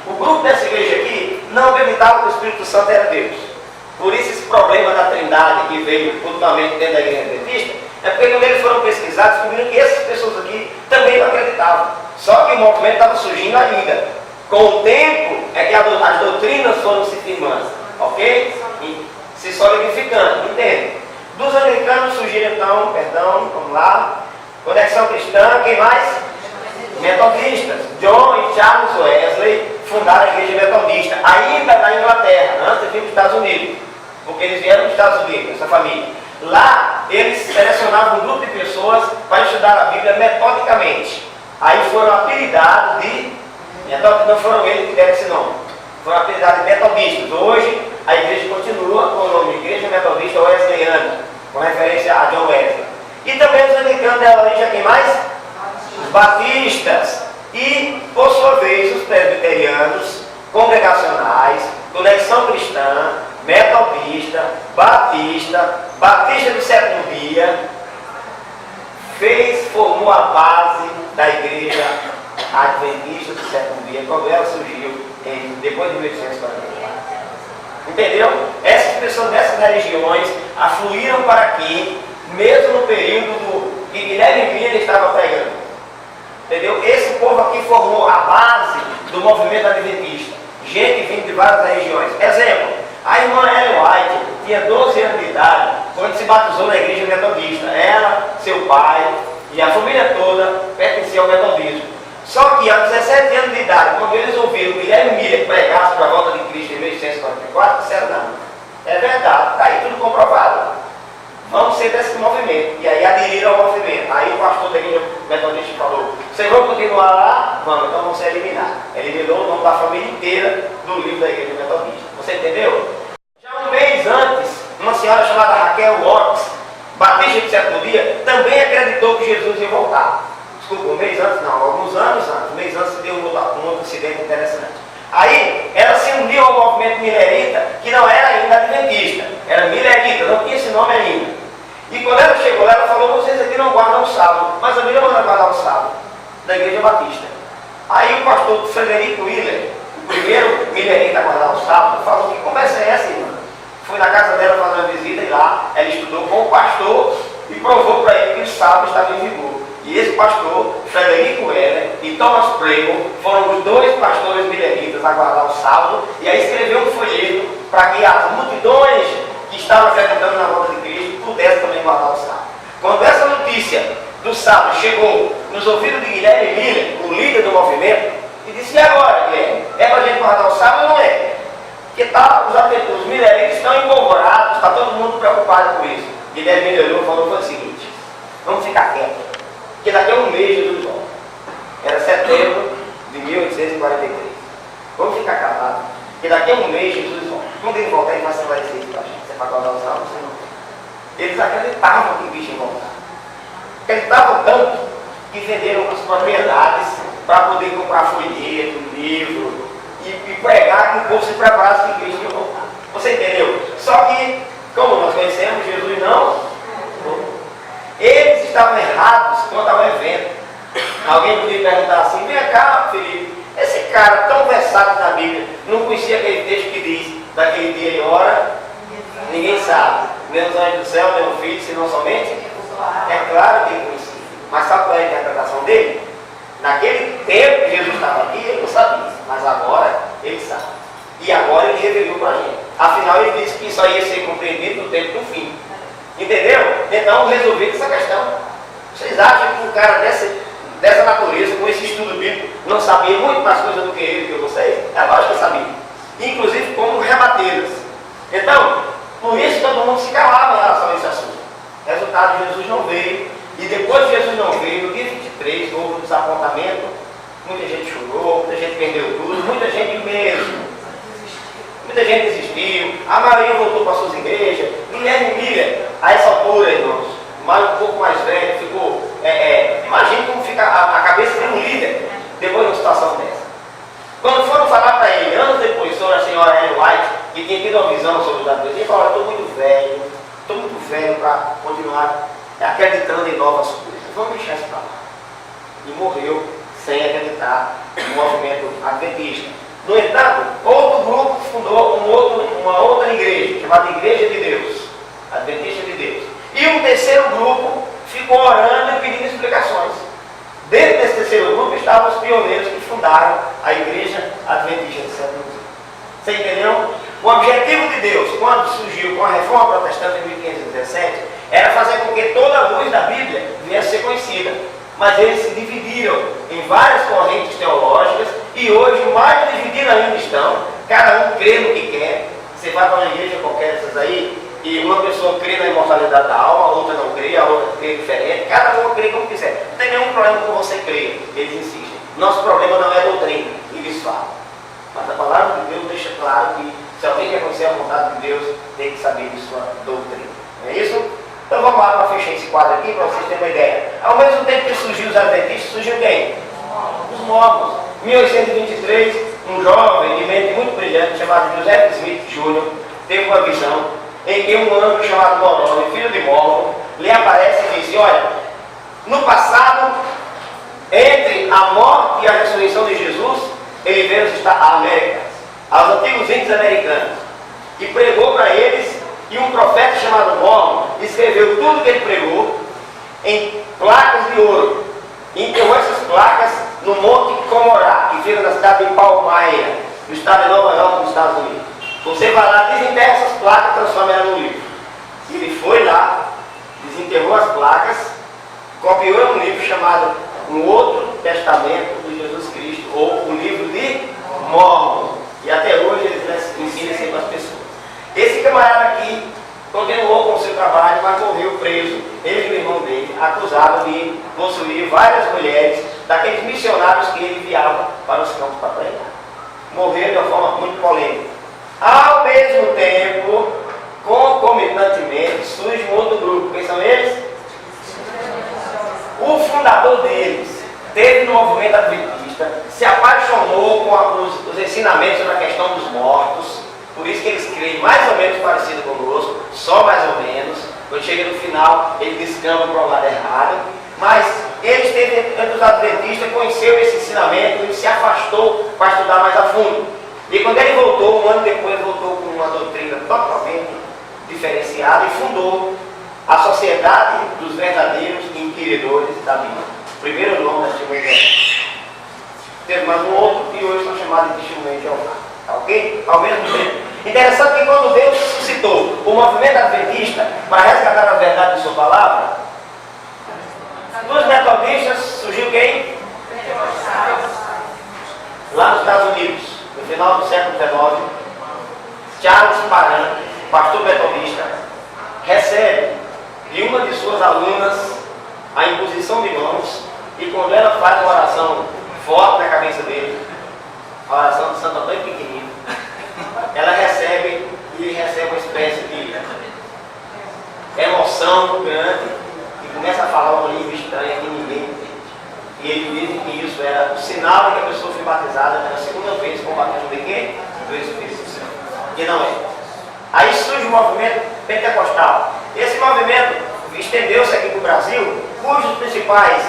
O grupo dessa igreja aqui não acreditava que o Espírito Santo era Deus. Por isso esse problema da trindade que veio culturalmente dentro da igreja adventista, é porque quando eles foram pesquisar, descobriram que essas pessoas aqui também não acreditavam. Só que o movimento estava surgindo ainda. Com o tempo é que as doutrinas foram se firmando, ok? E se solidificando, entende? Dos anglicanos surgiram então, vamos lá, conexão cristã, quem mais? Metodistas. John e Charles Wesley fundaram a igreja metodista, ainda na Inglaterra, antes de vir dos Estados Unidos, porque eles vieram dos Estados Unidos, essa família. Lá, eles selecionavam um grupo de pessoas para estudar a Bíblia metodicamente. Aí foram apelidados de, não foram eles que deram esse nome, foram apelidados de metodistas. Hoje, a igreja continua com o nome de Igreja Metodista Wesleyana, com referência a John Wesley. E também os anglicanos deram origem a quem mais? Os batistas. E, por sua vez, os presbiterianos, congregacionais, conexão cristã, metodista, batista do sétimo dia, formou a base da igreja adventista do sétimo dia, quando ela surgiu depois de 1844. Entendeu? Essas pessoas dessas religiões afluíram para aqui, mesmo no período que Guilherme Miller estava pregando. Entendeu? Esse povo aqui formou a base do movimento adventista. Gente vindo de várias regiões. Exemplo, a irmã Ellen White tinha 12 anos de idade quando se batizou na igreja metodista. Ela, seu pai e a família toda pertenciam ao metodismo. Só que aos 17 anos de idade, quando eles ouviram Guilherme Miller pregar sobre a volta de Cristo em 1844, disseram: não, é verdade, está aí tudo comprovado. Vamos ser desse movimento. E aí aderiram ao movimento. Aí o pastor da igreja metodista falou: vocês vão continuar lá? Vamos, então vão ser eliminados. Eliminou o nome da família inteira do livro da igreja metodista. Você entendeu? Já um mês antes, uma senhora chamada Raquel Watts, batista do sétimo dia, também acreditou que Jesus ia voltar. Desculpa, um mês antes, não, alguns anos antes. Um mês antes deu um outro incidente interessante. Aí ela se uniu ao movimento milerita, que não era ainda adventista, era milerita, não tinha esse nome ainda. E quando ela chegou lá, ela falou: vocês aqui não guardam o sábado, mas a Bíblia manda guardar o sábado, da igreja batista. Aí o pastor Frederico Willer, o primeiro milerita a guardar o sábado, falou: que conversa é essa, irmã? Foi na casa dela fazer uma visita e lá ela estudou com o pastor e provou para ele que o sábado estava em vigor. E esse pastor, Frederico Willer e Thomas Pregel, foram os dois pastores mileritas a guardar o sábado, e aí escreveu um folheto para que as multidões que estavam acreditando na volta de Cristo pudessem também guardar o sábado. Quando essa notícia do sábado chegou nos ouvidos de Guilherme Miller, o líder do movimento, e disse: e agora, Guilherme? É para a gente guardar o sábado ou não é? Porque os mileritas estão empolvorados, está todo mundo preocupado com isso. Guilherme Miller olhou e falou o seguinte: vamos ficar quietos, porque daqui a um mês Jesus volta. Era setembro de 1843. Vamos ficar calados, porque daqui a um mês Jesus volta. Quando ele voltar, ele vai esclarecer isso para a gente. Você vai guardar os sábados, você não. Eles acreditavam que o bicho ia voltar. Acreditavam tanto que venderam as propriedades para poder comprar folheto, livro e pregar que o povo se preparasse que Cristo ia voltar. Você entendeu? Só que, como nós conhecemos, Jesus não. Eles estavam errados quanto ao evento. Alguém podia perguntar assim: vem cá, Felipe, esse cara tão versátil na Bíblia, não conhecia aquele texto que diz: daquele dia e hora, ninguém sabe, nem os anjos do céu, nem o filho, senão somente? É claro que ele conhecia. Mas sabe qual é a interpretação dele? Naquele tempo que Jesus estava aqui, ele não sabia, mas agora ele sabe. E agora ele revelou para a gente. Afinal, ele disse que isso aí ia ser compreendido no tempo do fim. Entendeu? Então, resolvido essa questão. Vocês acham que um cara dessa natureza, com esse estudo bíblico, não sabia muito mais coisas do que ele, que vocês? É lógico que sabia. Inclusive como rebatê-las. Então, por isso todo mundo se calava em relação a esse assunto. Resultado, Jesus não veio. E depois que Jesus não veio, no dia 23, houve um desapontamento, muita gente chorou. Muita gente desistiu, a maioria voltou para suas igrejas. Guilherme Miller, a essa altura, irmãos, um pouco mais velho, ficou. Imagine como fica a cabeça de um líder depois de uma situação dessa. Quando foram falar para ele, anos depois, sobre a senhora Ellen White, que tinha tido uma visão sobre os adultos, ele falou: estou muito velho para continuar acreditando em novas coisas. Vamos deixar isso para lá. E morreu sem acreditar no movimento adventista. No entanto, outro grupo fundou uma outra igreja, chamada Igreja de Deus, Adventista de Deus. E um terceiro grupo ficou orando e pedindo explicações. Dentro desse terceiro grupo estavam os pioneiros que fundaram a Igreja Adventista do Sétimo Dia. Você entendeu? O objetivo de Deus, quando surgiu com a Reforma Protestante em 1517, era fazer com que toda a luz da Bíblia viesse a ser conhecida. Mas eles se dividiram em várias correntes teológicas e hoje mais divididos ainda estão. Cada um crê no que quer. Você vai para uma igreja qualquer dessas aí e uma pessoa crê na imortalidade da alma, a outra não crê, a outra crê diferente. Cada um crê como quiser. Não tem nenhum problema com você crer. Eles insistem. Nosso problema não é doutrina, eles falam. Mas a palavra de Deus deixa claro que se alguém quer conhecer a vontade de Deus, tem que saber de sua doutrina. Não é isso? Então vamos lá para fechar esse quadro aqui para vocês terem uma ideia. Ao mesmo tempo que surgiu os adventistas, surgiu quem? Os mormons. Em 1823, um jovem de mente muito brilhante chamado Joseph Smith Jr. teve uma visão em que um anjo chamado Moroni, filho de Mormon, lhe aparece e disse: olha, no passado, entre a morte e a ressurreição de Jesus, ele veio visitar a América, aos antigos índios americanos, e pregou para eles. E um profeta chamado Mormon escreveu tudo que ele pregou em placas de ouro. E enterrou essas placas no Monte Comorá, que fica na cidade de Palmyra, no estado de Nova York, nos Estados Unidos. Você vai lá, desenterra essas placas e transforma ela num livro. E ele foi lá, desenterrou as placas, copiou um livro chamado Um Outro Testamento de Jesus Cristo, ou o livro de Mormon. E até hoje eles ensinam isso para as pessoas. Esse camarada aqui continuou com o seu trabalho, mas morreu preso, ele e o irmão dele, acusado de possuir várias mulheres daqueles missionários que ele enviava para os campos para pregar. Morreu de uma forma muito polêmica. Ao mesmo tempo, concomitantemente, surge um outro grupo. Quem são eles? O fundador deles teve no movimento adventista, se apaixonou com os ensinamentos sobre a questão dos mortos. Por isso que eles creem mais ou menos parecido conosco, só mais ou menos. Quando chega no final, ele descamba para o lado errado. Mas ele esteve entre os adventistas, conheceu esse ensinamento e se afastou para estudar mais a fundo. E quando ele voltou, um ano depois, voltou com uma doutrina totalmente diferenciada e fundou a Sociedade dos Verdadeiros Inquiridores da Bíblia. Primeiro nome da Testemunha. Teve mais um outro e hoje são chamados de Testemunha de Jeová. Tá ok? Ao mesmo tempo. Interessante que quando Deus suscitou o movimento adventista para resgatar a verdade de sua palavra, dos metodistas surgiu quem? Lá nos Estados Unidos, no final do século XIX, Charles Parham, pastor metodista, recebe de uma de suas alunas a imposição de mãos, e quando ela faz uma oração forte na cabeça dele, a oração de Santo Antônio pequenino, ela recebe uma espécie de emoção grande e começa a falar uma língua estranha que ninguém entende. E ele diz que isso era o sinal de que a pessoa foi batizada pela segunda vez com o batismo de quê? Do Espírito Santo. E não é. Aí surge o movimento pentecostal. Esse movimento estendeu-se aqui para o Brasil, cujos principais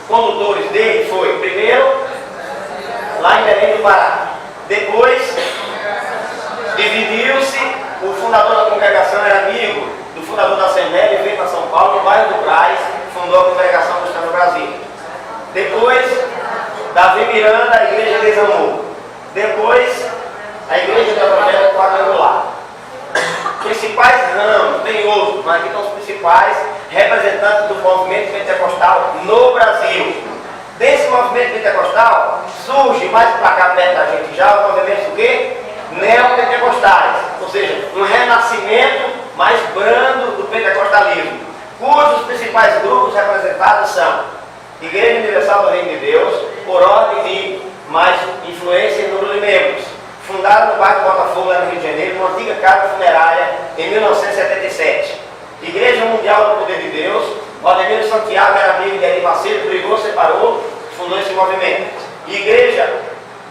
condutores dele foi, primeiro, lá em Belém do Pará. Depois, dividiu-se, o fundador da congregação era amigo do fundador da Assembleia, ele veio para São Paulo, no bairro do Braz, fundou a congregação cristã no Brasil. Depois, Davi Miranda, a igreja desamou. Depois, a igreja do Evangelho quadrangular. Principais ramos, tem outros, mas aqui estão os principais representantes do movimento pentecostal no Brasil. Desse movimento pentecostal, surge mais para cá perto da gente já o movimento do quê? Neopentecostais, ou seja, um renascimento mais brando do pentecostalismo, cujos principais grupos representados são Igreja Universal do Reino de Deus, por ordem de mais influência e número de membros, fundado no bairro Botafogo, lá no Rio de Janeiro. uma antiga casa funerária em 1977. Igreja Mundial do Poder de Deus, Valdemiro Santiago era amigo de Edir Macedo, brigou, separou, fundou esse movimento. Igreja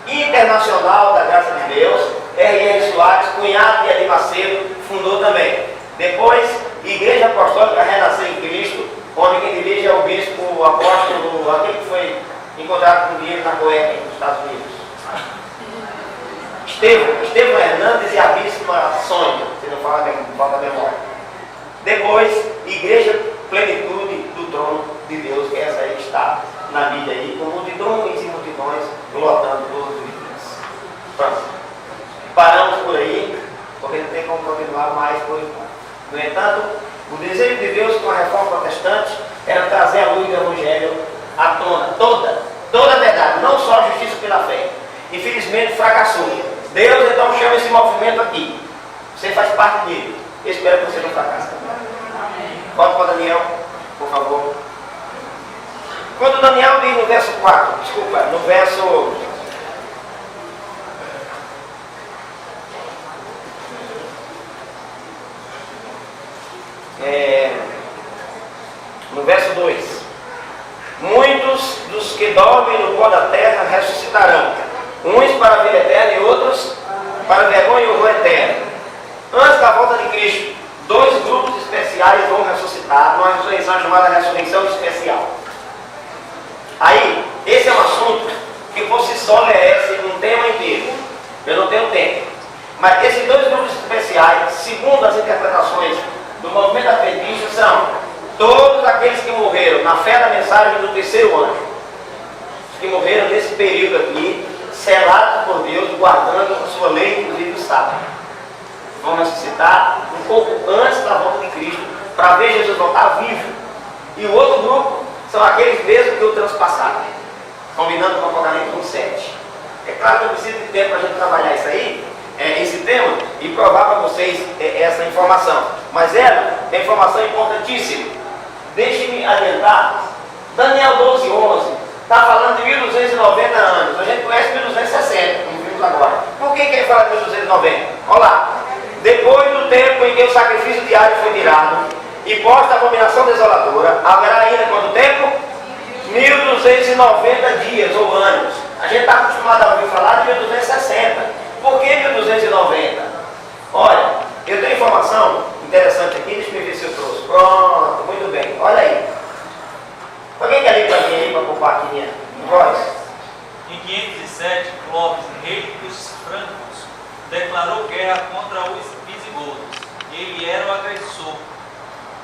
Internacional da Graça de Deus, R.R. Soares, cunhado de Edir Macedo, fundou também. Depois, Igreja Apostólica Renascer em Cristo, onde quem dirige é o bispo, o apóstolo, aquele que foi encontrado com dinheiro na cueca nos Estados Unidos. Estevão Hernandes e a bispa Sônia, se não falta a memória. Depois, Igreja Plenitude do Trono de Deus, que essa aí está na mídia aí, com multidões e multidões lotando todos os dias. Pronto. Paramos por aí, porque não tem como continuar mais por enquanto. No entanto, o desejo de Deus com a reforma protestante era trazer a luz do Evangelho à tona, toda a verdade, não só a justiça pela fé. Infelizmente fracassou. Deus então chama esse movimento aqui. Você faz parte dele. Eu espero que você não fracasse. Volta para Daniel, por favor. Quando Daniel diz no verso 4, desculpa, no verso... no verso 2: muitos dos que dormem no pó da terra ressuscitarão, uns para a vida eterna e outros para a vergonha e horror eterno. Antes da volta de Cristo, 2 grupos especiais vão ressuscitar numa ressurreição chamada ressurreição especial. Aí, esse é um assunto que por si só merece um tema inteiro. Eu não tenho tempo. Mas esses 2 grupos especiais, segundo as interpretações do movimento adventista, são todos aqueles que morreram na fé da mensagem do terceiro anjo, que morreram nesse período aqui, selados por Deus, guardando a sua lei, inclusive o sábado. Vão ressuscitar um pouco antes da volta de Cristo, para ver Jesus voltar vivo. E o outro grupo são aqueles mesmos que o transpassaram, combinando com o Apocalipse 7. É claro que eu preciso de tempo para a gente trabalhar isso aí, esse tema, e provar para vocês essa informação. Mas ela é informação importantíssima. Deixe-me adiantar. Daniel 12:11 está falando de 1290 anos. A gente conhece 1260, como vimos agora. Por que ele fala de 1290? Olha lá. Depois do tempo em que o sacrifício diário foi tirado e posta a abominação desoladora, haverá ainda quanto tempo? 1290 dias ou anos. A gente está acostumado a ouvir falar de 1260. Por que 1290? Olha, eu tenho informação interessante aqui, deixa eu ver se eu trouxe. Pronto, muito bem. Olha aí. Alguém quer ler para mim aí, para poupar aqui minha voz? Em 507, Clóvis, rei dos francos, declarou guerra contra os visigodos. Ele era o agressor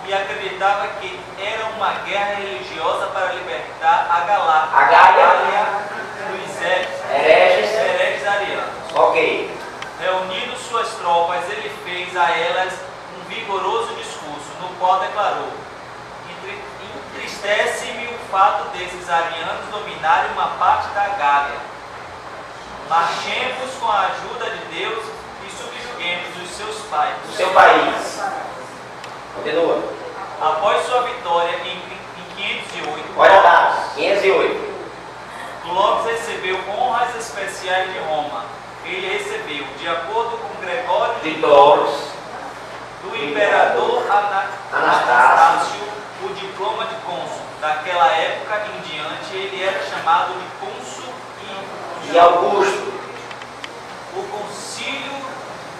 e acreditava que era uma guerra religiosa para libertar a Galácia dos hereges arianos. Ok. Reunindo suas tropas, ele fez a elas um vigoroso discurso, no qual declarou: entristece-me o fato desses arianos dominarem uma parte da Gália. Marchemos com a ajuda de Deus e subjuguemos os seus pais. O seu país. Continua. Após sua vitória em 508, Olha lá, 508. Clóvis recebeu honras especiais de Roma. Ele recebeu, de acordo com Gregório De Toros, do imperador Anastácio, o diploma de cônsul. Daquela época em diante, ele era chamado de cônsul e Augusto. O concílio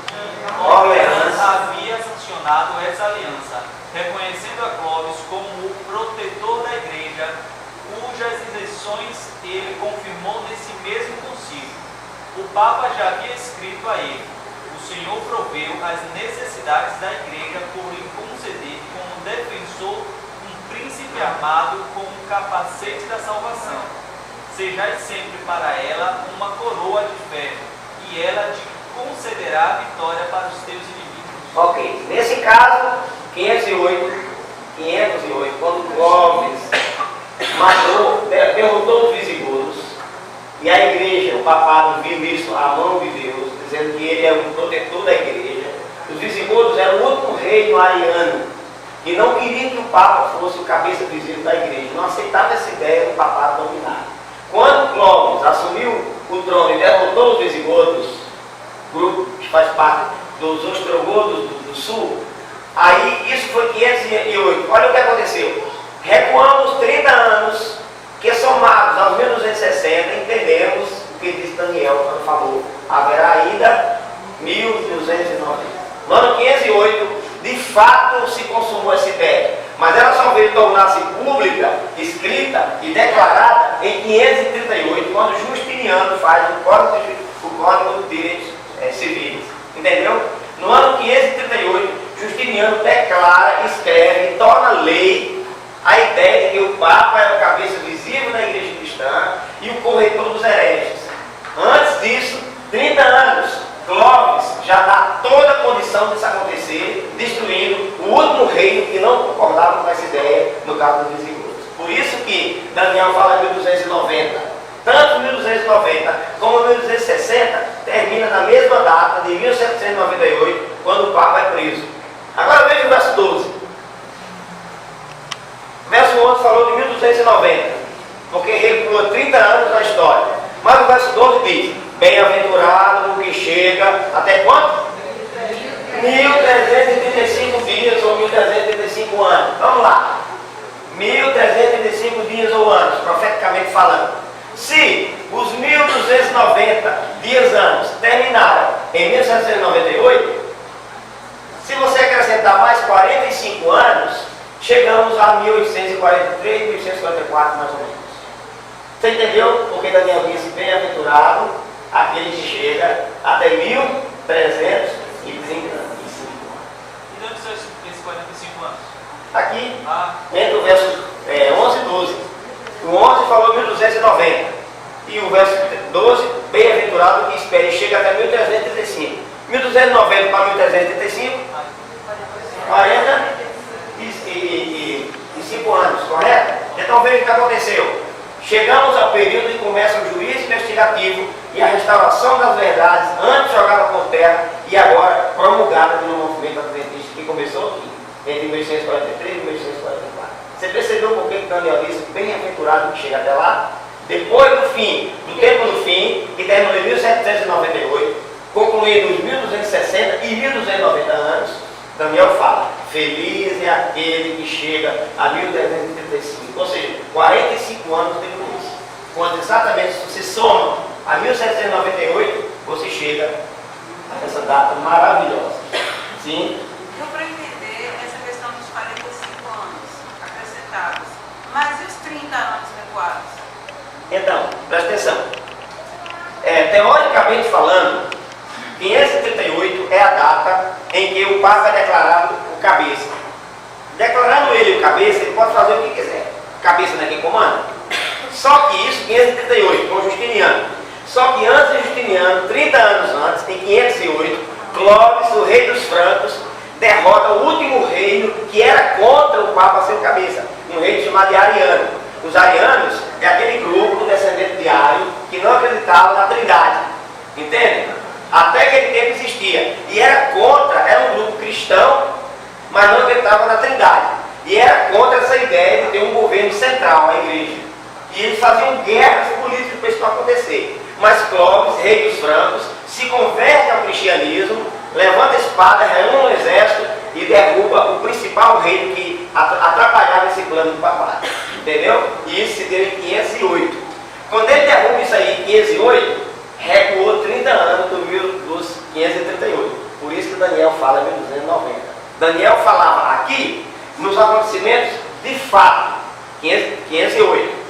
de Orleans havia sancionado essa aliança, reconhecendo a Clóvis como o protetor da igreja, cujas isenções ele confirmou nesse mesmo concílio. O Papa já havia escrito a ele: o Senhor proveu as necessidades da igreja por lhe conceder como defensor um príncipe armado com um capacete da salvação. Sejais sempre para ela uma coroa de ferro, e ela te concederá a vitória para os teus inimigos. Ok, nesse caso, 508, quando Clóvis derrotou os visigodos, e a igreja, o papado, viu isso à mão de Deus, dizendo que ele é o protetor da igreja. Os visigodos eram o último reino ariano, que não queria que o Papa fosse o cabeça visível da igreja, não aceitava essa ideia do papado dominar. Quando Clóvis assumiu o trono e derrotou os visigodos, grupo que faz parte dos ostrogodos do sul. Aí isso foi 508. Olha o que aconteceu. Recuamos 30 anos, que somados aos 1260, entendemos o que diz Daniel quando falou: haverá ainda 1290. No ano 508, de fato se consumou essa ideia, mas ela só veio tornar-se pública, escrita e declarada em 538, quando Justiniano faz o Código de Direitos Civis. Entendeu? No ano 538, Justiniano declara, escreve e torna lei a ideia de que o Papa é o cabeça visível da Igreja Cristã e o corretor dos hereges. Antes disso, 30 anos, Clóvis já dá toda a condição disso acontecer, destruindo o último reino que não concordava com essa ideia, no caso dos visigodos. Por isso que Daniel fala em 1290. Tanto 1290 como 1260 termina na mesma data de 1798, quando o Papa é preso. Agora veja o verso 12. O verso 11 falou de 1290, porque recuou 30 anos na história. Mas o verso 12 diz: bem-aventurado o que chega até quanto? 1335 dias ou 1335 anos. Vamos lá. 1335 dias ou anos, profeticamente falando. Se os 1290 dias anos terminaram em 1798, se você acrescentar mais 45 anos, chegamos a 1843, 1844 mais ou menos. Você entendeu porque Daniel disse bem-aventurado aquele que chega até 1335 anos? E onde são esses 45 anos? Aqui, entre o verso 11 e 12. O 11 falou 1290. E o verso 12, bem-aventurado que espere e chega até 1335. 1290 para 1335, 45 anos, correto? Então veja o que aconteceu. Chegamos ao período em que começa o juízo investigativo e a restauração das verdades, antes jogada por terra e agora promulgada pelo movimento adventista, que começou aqui, entre 1843 e 1844. Você percebeu por que Daniel disse bem-aventurado que chega até lá? Depois do fim, do tempo do fim, que terminou em 1798, concluindo os 1260 e 1290 anos, Daniel fala: feliz é aquele que chega a 1335, ou seja, 45 anos depois. Quando exatamente você soma a 1798, você chega a essa data maravilhosa. Sim? Deu para entender essa questão dos 45 anos acrescentados, mas e os 30 anos recuados? Então, presta atenção. Teoricamente falando, 538 é a data em que o Papa é declarado o cabeça. Declarando ele o cabeça, ele pode fazer o que quiser. Cabeça não é quem comanda. Só que isso, 538, com Justiniano. Só que antes de Justiniano, 30 anos antes, em 508, Clóvis, o rei dos francos, derrota o último reino que era contra o Papa ser o cabeça. Um reino chamado Ariano. Os arianos é aquele grupo descendente de Ario que não acreditava na Trindade. Entende? Até aquele tempo existia. E era um grupo cristão, mas não acreditava na Trindade. E era contra essa ideia de ter um governo central, a igreja. E eles faziam guerras políticas para isso não acontecer. Mas Clóvis, rei dos francos, se converte ao cristianismo, levanta a espada, reúne um exército e derruba o principal reino que atrapalhava esse plano do papado. Entendeu? E isso se deu em 508. Quando ele derruba isso aí em 508, recuou 30 anos dos 538. Por isso que Daniel fala em 1290. Daniel falava aqui nos acontecimentos de fato, 508.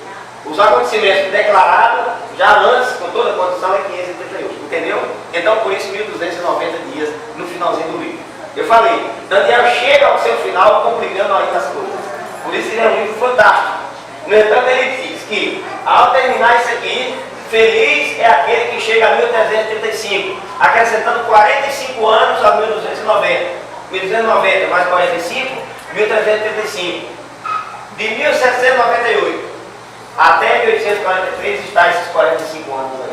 Os acontecimentos declarados já antes, com toda a condição, é 538. Entendeu? Então por isso 1290 dias no finalzinho do livro. Eu falei, Daniel chega ao seu final complicando ainda as coisas. Por isso ele é um livro fantástico. No entanto, ele diz que, ao terminar isso aqui, feliz é aquele que chega a 1335, acrescentando 45 anos a 1290. 1290 mais 45, 1335. De 1798 até 1843 está esses 45 anos aí.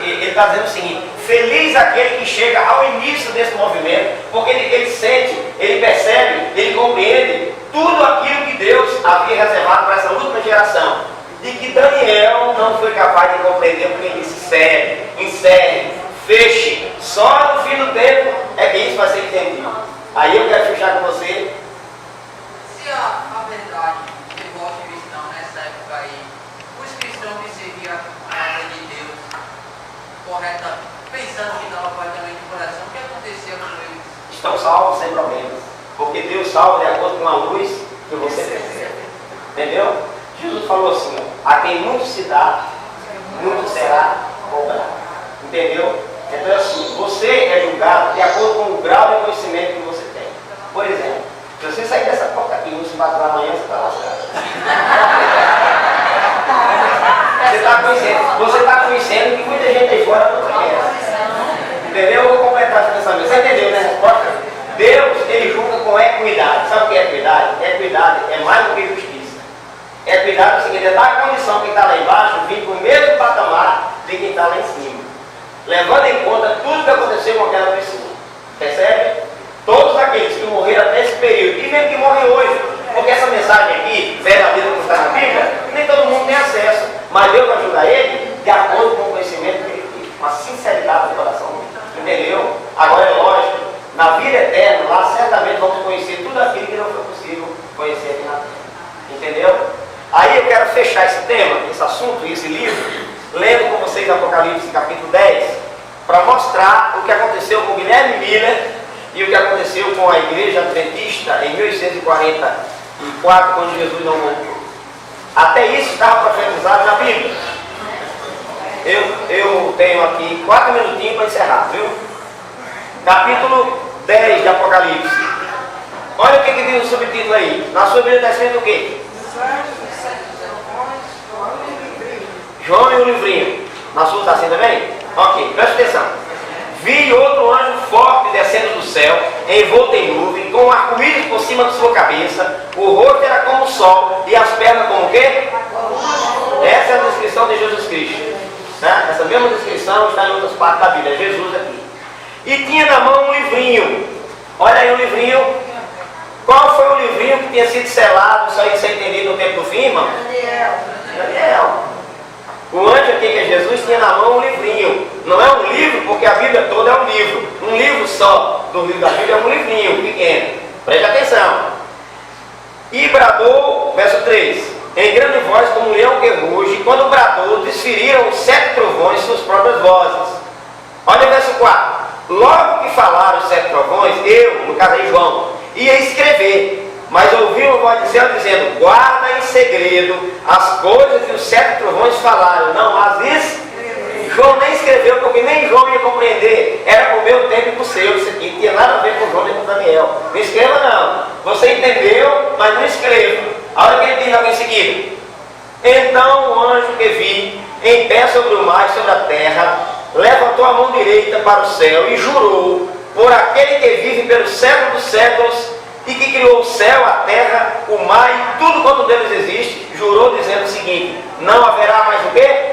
Ele está dizendo o seguinte: feliz aquele que chega ao início desse movimento, porque ele sente, ele percebe, ele compreende tudo aquilo que Deus havia reservado para essa última geração, de que Daniel não foi capaz de compreender, porque ele disse: encerre, feche, Só no fim do tempo é que isso vai ser entendido. Aí eu quero fechar com você. Se a verdade levou ao cristão nessa época aí, os cristãos que seguiam a palavra de Deus correta, pensando que dava apartamento de coração, o que acontecia com eles? Estão salvos sem problemas. Porque Deus salva de acordo com a luz que você percebe. Entendeu? Jesus falou assim, ó, a quem muito se dá, muito será cobrado. Entendeu? Então assim, você é julgado de acordo com o grau de conhecimento que você tem. Por exemplo, se você sair dessa porta aqui e não se bater amanhã, você está lascado. Você está conhecendo que muita gente aí fora não conhece. Entendeu? Eu vou completar esse pensamento. Você entendeu, né? Resposta? Deus, ele julga com equidade. Sabe o que é equidade? Equidade é mais do que justiça. Equidade é o seguinte, é dar a condição que quem está lá embaixo vir para o mesmo patamar de quem está lá em cima. Levando em conta tudo que aconteceu com aquela pessoa. Percebe? Todos aqueles que morreram até esse período, e mesmo que morrem hoje, porque essa mensagem aqui, verdadeira que está na Bíblia, nem todo mundo tem acesso. Mas Deus vai ajudar ele de acordo com o conhecimento que ele tem, com a sinceridade do coração. Entendeu? Agora é lógico, na vida eterna, lá certamente vamos conhecer tudo aquilo que não foi possível conhecer aqui na terra. Entendeu? Aí eu quero fechar esse tema, esse assunto, esse livro, lendo com vocês Apocalipse capítulo 10, para mostrar o que aconteceu com Guilherme Miller e o que aconteceu com a igreja adventista em 1844, quando Jesus não voltou. Até isso estava profetizado na Bíblia. Eu tenho aqui 4 minutinhos para encerrar, viu? Capítulo 10 de Apocalipse. Olha o que diz o subtítulo aí. Na sua Bíblia está escrito o quê? João e o livrinho. Na sua está assim também? Ok, presta atenção. Vi outro anjo forte descendo do céu, envolto em nuvem, com um arco-íris por cima de sua cabeça. O rosto era como o sol e as pernas como o quê? Essa é a descrição de Jesus Cristo. Né? Essa mesma descrição está em outras partes da Bíblia. É Jesus aqui. E tinha na mão um livrinho. Olha aí o livrinho. Qual foi o livrinho que tinha sido selado? Isso aí você entendido no tempo do fim, irmão? Daniel. O anjo aqui, que é Jesus, tinha na mão um livrinho. Não é um livro, porque a Bíblia toda é um livro. Um livro só do livro da Bíblia é um livrinho pequeno. Preste atenção. E bradou, verso 3, em grande voz como um leão que ruge. Quando bradou, desferiram os 7 trovões suas próprias vozes. Olha o verso 4. Logo que falaram os 7 trovões, eu, no caso aí João, ia escrever. Mas ouvi uma voz do céu dizendo, guarda em segredo as coisas que os 7 trovões falaram, não as escreveu. João nem escreveu, porque nem João ia compreender. Era para o meu tempo e para o seu. Isso aqui não tinha nada a ver com João nem com Daniel. Não escreva não. Você entendeu, mas não escreva. Olha o que ele diz logo em seguida. Então o anjo que vi, em pé sobre o mar e sobre a terra, levantou a mão direita para o céu e jurou por aquele que vive pelos séculos dos séculos, e que criou o céu, a terra, o mar e tudo quanto deles existe, jurou dizendo o seguinte, não haverá mais o quê?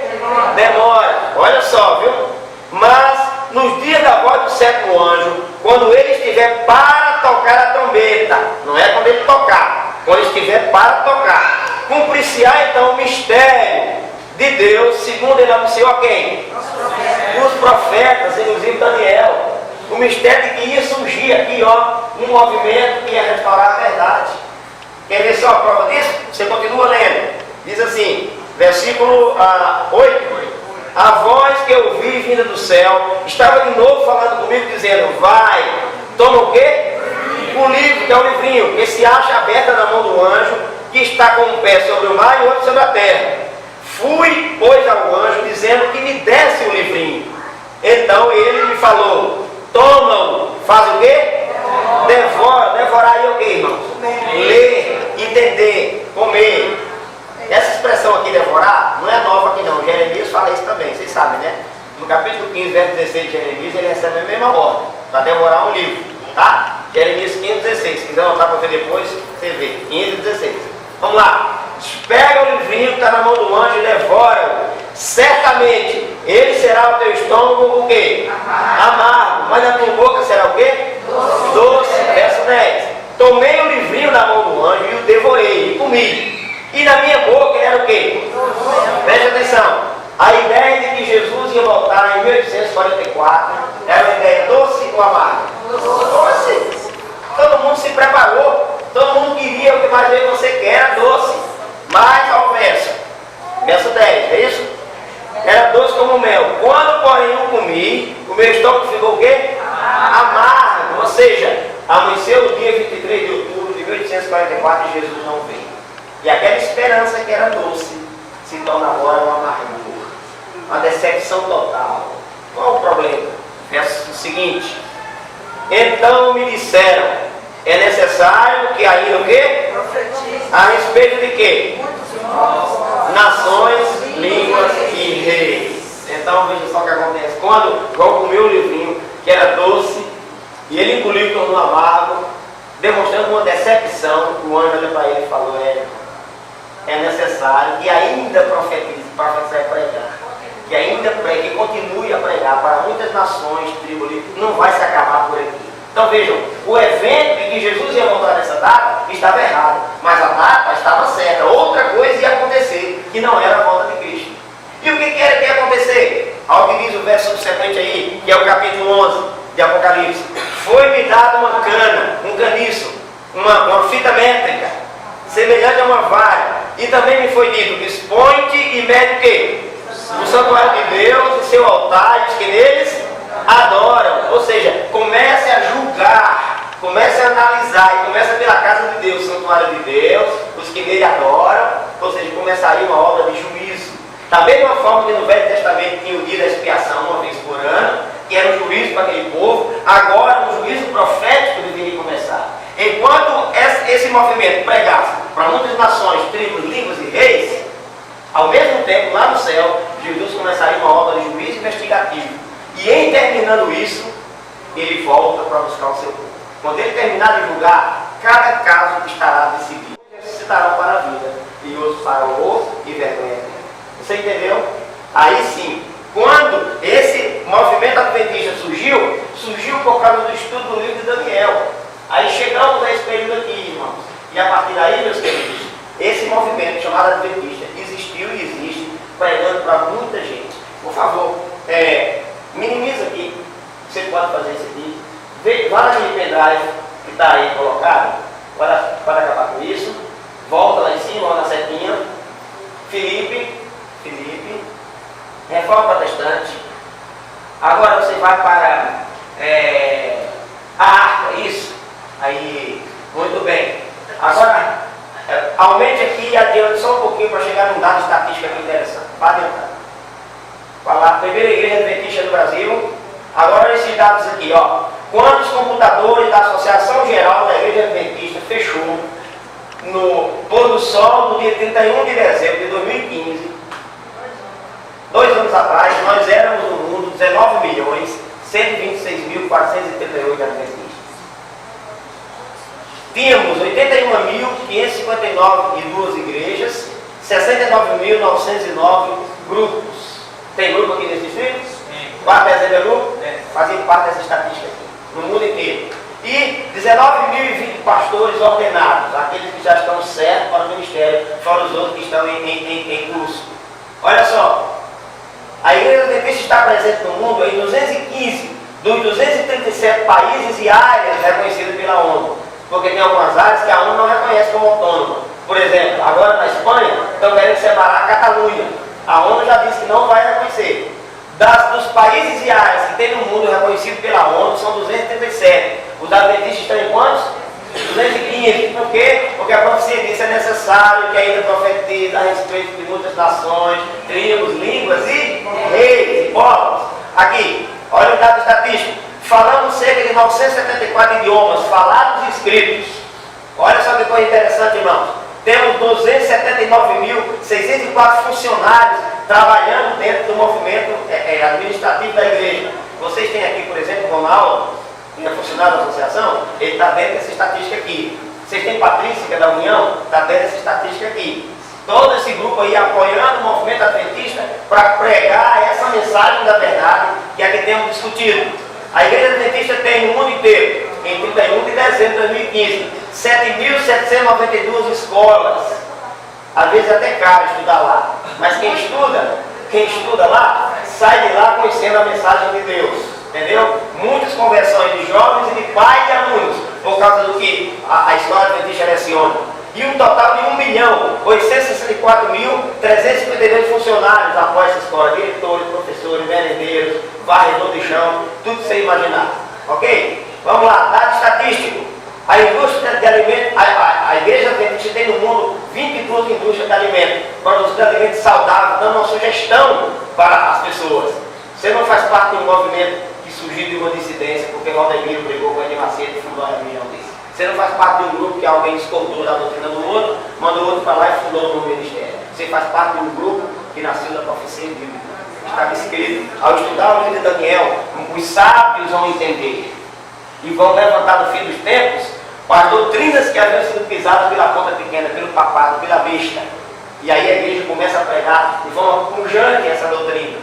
Demora. Olha só, viu? Mas nos dias da voz do 7º anjo, quando ele estiver para tocar a trombeta, não é quando ele tocar, quando ele estiver para tocar, cumprir-se-á então o mistério de Deus, segundo ele anunciou a quem? Os profetas, inclusive Daniel. O mistério de que ia surgir aqui, ó, um movimento que ia restaurar a verdade. Quer ver só a prova disso? Você continua lendo. Diz assim, versículo 8. A voz que eu ouvi vinda do céu estava de novo falando comigo, dizendo, vai, toma o quê? O livro, que é o livrinho, que se acha aberta na mão do anjo, que está com um pé sobre o mar e outro sobre a terra. Fui, pois, ao anjo, dizendo que me desse o livrinho. Então ele me falou, toma-o, faz o quê? Devora, devorar aí o quê, irmão? Ler, entender, comer. Essa expressão aqui, devorar, não é nova aqui não. Jeremias fala isso também, vocês sabem, né? No capítulo 15, verso 16 de Jeremias, ele recebe a mesma ordem, para devorar um livro, tá? Jeremias 15, 16. Se quiser anotar para ver depois, você vê. 15, 16. Vamos lá. Pega o livrinho que está na mão do anjo e devora-o. Certamente, ele será o teu estômago o quê? Amargo. Mas na tua boca será o quê? Doce. Verso 10. Tomei o livrinho na mão do anjo e o devorei e comi. E na minha boca ele era o quê? Preste atenção. A ideia de que Jesus ia voltar em 1844 era uma ideia Doce. Todo mundo se preparou. Todo mundo queria o que mais bem você quer, era doce. Mas ao verso 10, é isso? Era doce como mel. Quando, porém, eu comi, o meu estômago ficou o quê? Amargo. Ou seja, amanheceu o dia 23 de outubro de 1844 e Jesus não veio. E aquela esperança que era doce se torna agora um amargor, uma decepção total. Qual o problema? Verso seguinte: então me disseram, é necessário que ainda o quê? A respeito de quê? Nações, línguas e reis. Então veja só o que acontece. Quando João comeu o livrinho, que era doce, e ele engoliu e tornou amargo, demonstrando uma decepção, o anjo olha para ele e falou: é necessário que ainda profetizar e pregar, que ainda pregue, que continue a pregar para muitas nações, tribos, não vai se acabar por aqui. Então vejam, o evento de que Jesus ia voltar nessa data estava errado, mas a data estava certa. Outra coisa ia acontecer, que não era a volta de Cristo. E o que era que ia acontecer? Ao que diz o verso subsequente aí, que é o capítulo 11 de Apocalipse: foi-me dada uma cana, um caniço, uma fita métrica, semelhante a uma vara, e também me foi dito: dispõe-te e mede o quê? O santuário de Deus e seu altar, e que neles adoram. Ou seja, comece a julgar, comece a analisar, e começa pela casa de Deus, o santuário de Deus, os que nele adoram. Ou seja, começaria uma obra de juízo. Da mesma forma que no Velho Testamento tinha o dia da expiação uma vez por ano, que era um juízo para aquele povo, agora um juízo profético deveria começar. Enquanto esse movimento pregasse para muitas nações, tribos, línguas e reis, ao mesmo tempo, lá no céu, Jesus começaria uma obra de juízo investigativo. E em terminando isso, ele volta para buscar o seu povo. Quando ele terminar de julgar, cada caso que estará decidido, ressuscitarão para a vida, e outros para o horror e vergonha. Você entendeu? Aí sim, quando esse movimento adventista surgiu por causa do estudo do livro de Daniel. Aí chegamos a esse período aqui, irmãos. E a partir daí, meus queridos, esse movimento chamado adventista existiu e existe, pregando para muita gente. Por favor, minimiza aqui. Você pode fazer isso aqui. Vá naquele pendrive que está aí colocado, para acabar com isso. Volta lá em cima, lá na setinha. Filipe, Reforma Protestante. Agora você vai para a Arca, isso. Aí, muito bem. Agora, aumente aqui e adiante só um pouquinho para chegar num dado estatístico aqui interessante. Pode adiantar. Falar, primeira igreja adventista do Brasil. Agora esses dados aqui, ó. Quando os computadores da Associação Geral da Igreja Adventista fechou no pôr do sol no dia 31 de dezembro de 2015, 2 anos atrás, nós éramos no mundo 19.126.438 adventistas. Tínhamos 81.559 igrejas, 69.909 grupos. Tem grupo aqui nesse distrito? Quarto dezembro é grupo? Fazia parte dessa estatística aqui, no mundo inteiro. E 19.020 pastores ordenados, aqueles que já estão certos para o ministério, fora os outros que estão em curso. Olha só, a Igreja Adventista está presente no mundo em 215 dos 237 países e áreas reconhecidas pela ONU. Porque tem algumas áreas que a ONU não reconhece como autônoma. Por exemplo, agora na Espanha, estão querendo separar a Catalunha. A ONU já disse que não vai reconhecer. Dos países e áreas que tem no mundo reconhecido pela ONU, são 237. Os adventistas estão em quantos? 215. Por quê? Porque a profecia diz que é necessário que ainda profetize a respeito de muitas nações, tribos, línguas e reis e povos. Aqui, olha o dado estatístico. Falamos cerca de 974 idiomas falados e escritos. Olha só que coisa interessante, irmãos. Temos 279.604 funcionários trabalhando dentro do movimento administrativo da igreja. Vocês têm aqui, por exemplo, o Ronaldo, que é funcionário da associação, ele está dentro dessa estatística aqui. Vocês têm Patrícia, que é da União, está dentro dessa estatística aqui. Todo esse grupo aí apoiando o movimento adventista para pregar essa mensagem da verdade que aqui temos discutido. A Igreja Adventista tem no mundo inteiro, em 31 de dezembro de 2015, 7.792 escolas. Às vezes é até caro estudar lá, mas quem estuda lá, sai de lá conhecendo a mensagem de Deus. Entendeu? Muitas conversões de jovens e de causa do que a história adventista leciona. E um total de 1.864.352 funcionários após essa escola, diretores, professores, merendeiros, varredor de chão, tudo sem imaginar. Ok? Vamos lá, dado estatístico. A indústria de alimentos, a igreja adventista tem no mundo 22 indústrias de alimentos, produzindo alimentos saudáveis, dando uma sugestão para as pessoas. Você não faz parte de um movimento que surgiu de uma dissidência, porque Valdemiro brigou com Edir Macedo e fundou a reunião desse. Você não faz parte de um grupo que alguém discordou da doutrina do outro, mandou o outro para lá e fundou um novo ministério. Você faz parte de um grupo que nasceu da profecia bíblica. Estava escrito, ao estudar o livro de Daniel, os sábios vão entender e vão levantar no fim dos tempos as doutrinas que haviam sido pisadas pela ponta pequena, pelo papado, pela besta. E aí a igreja começa a pregar de forma pujante essa doutrina.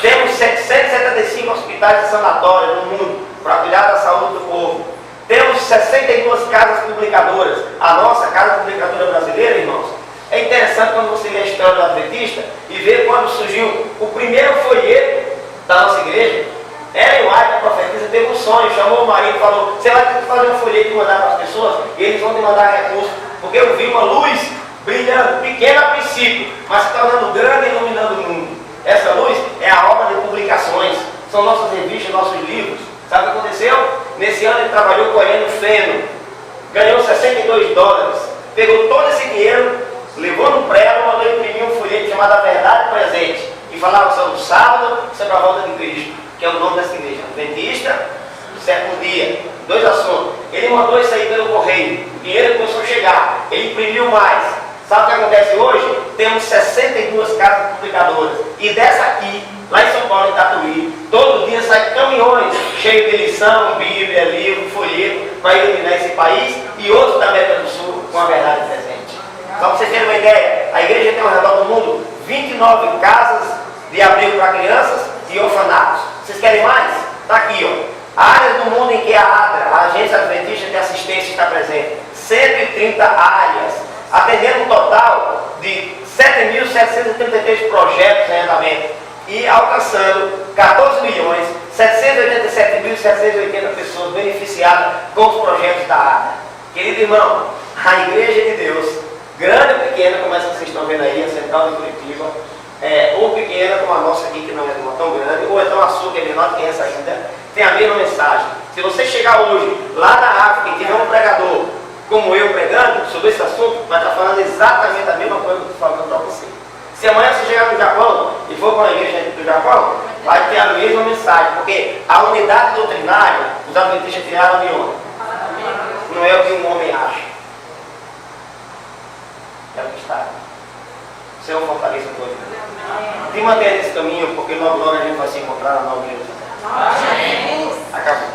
Temos 775 hospitais e sanatórios no mundo para cuidar da saúde do povo. Temos 62 casas publicadoras. A nossa casa publicadora brasileira, irmãos, é interessante quando você lê a história do Adventista e vê quando surgiu o primeiro folheto da nossa igreja. Ellen White, a profetisa, teve um sonho, chamou o marido e falou: você vai ter que fazer um folheto e mandar para as pessoas, e eles vão te mandar recursos, porque eu vi uma luz brilhando, pequena a princípio, mas se tornando grande e iluminando o mundo. Essa luz é a obra de publicações, são nossas revistas, nossos livros. Sabe o que aconteceu? Nesse ano ele trabalhou colhendo feno, ganhou $62, pegou todo esse dinheiro, levou no prego, mandou imprimir um folheto chamado A Verdade Presente, que falava sobre o sábado e sobre a volta de Cristo, que é o nome dessa igreja, Adventista do Sétimo Dia. 2 assuntos. Ele mandou isso aí pelo correio, o dinheiro começou a chegar, ele imprimiu mais. Sabe o que acontece hoje? Temos 62 casas publicadoras, e dessa aqui, lá em São Paulo, em Tatuí, todo dia saem caminhões cheios de lição, Bíblia, livro, folheto, para iluminar esse país e outros da América do Sul com a verdade presente. Só para vocês terem uma ideia, a igreja tem ao redor do mundo 29 casas de abrigo para crianças e orfanatos. Vocês querem mais? Está aqui, ó. Áreas do mundo em que a ADRA, a Agência Adventista de Assistência, está presente. 130 áreas, atendendo um total de 7.733 projetos em andamento e alcançando 14.787.780 pessoas beneficiadas com os projetos da ADRA. Querido irmão, a igreja de Deus, grande ou pequena, como essa que vocês estão vendo aí, a Central de Curitiba, ou pequena como a nossa aqui, que não é tão grande, ou então a sua, que é menor que essa ainda, tem a mesma mensagem. Se você chegar hoje lá na África e tiver um pregador como eu pregando sobre esse assunto, vai estar falando exatamente a mesma coisa que eu estou falando para você. Se amanhã você chegar no Japão e for para a igreja do Japão, vai ter a mesma mensagem, porque a unidade doutrinária, os adventistas tiraram de onde? Não é o que um homem acha, é o que está. Senhor, fortaleça o teu. Te mantenha nesse caminho, porque logo a gente vai se encontrar na nova igreja. Acabou.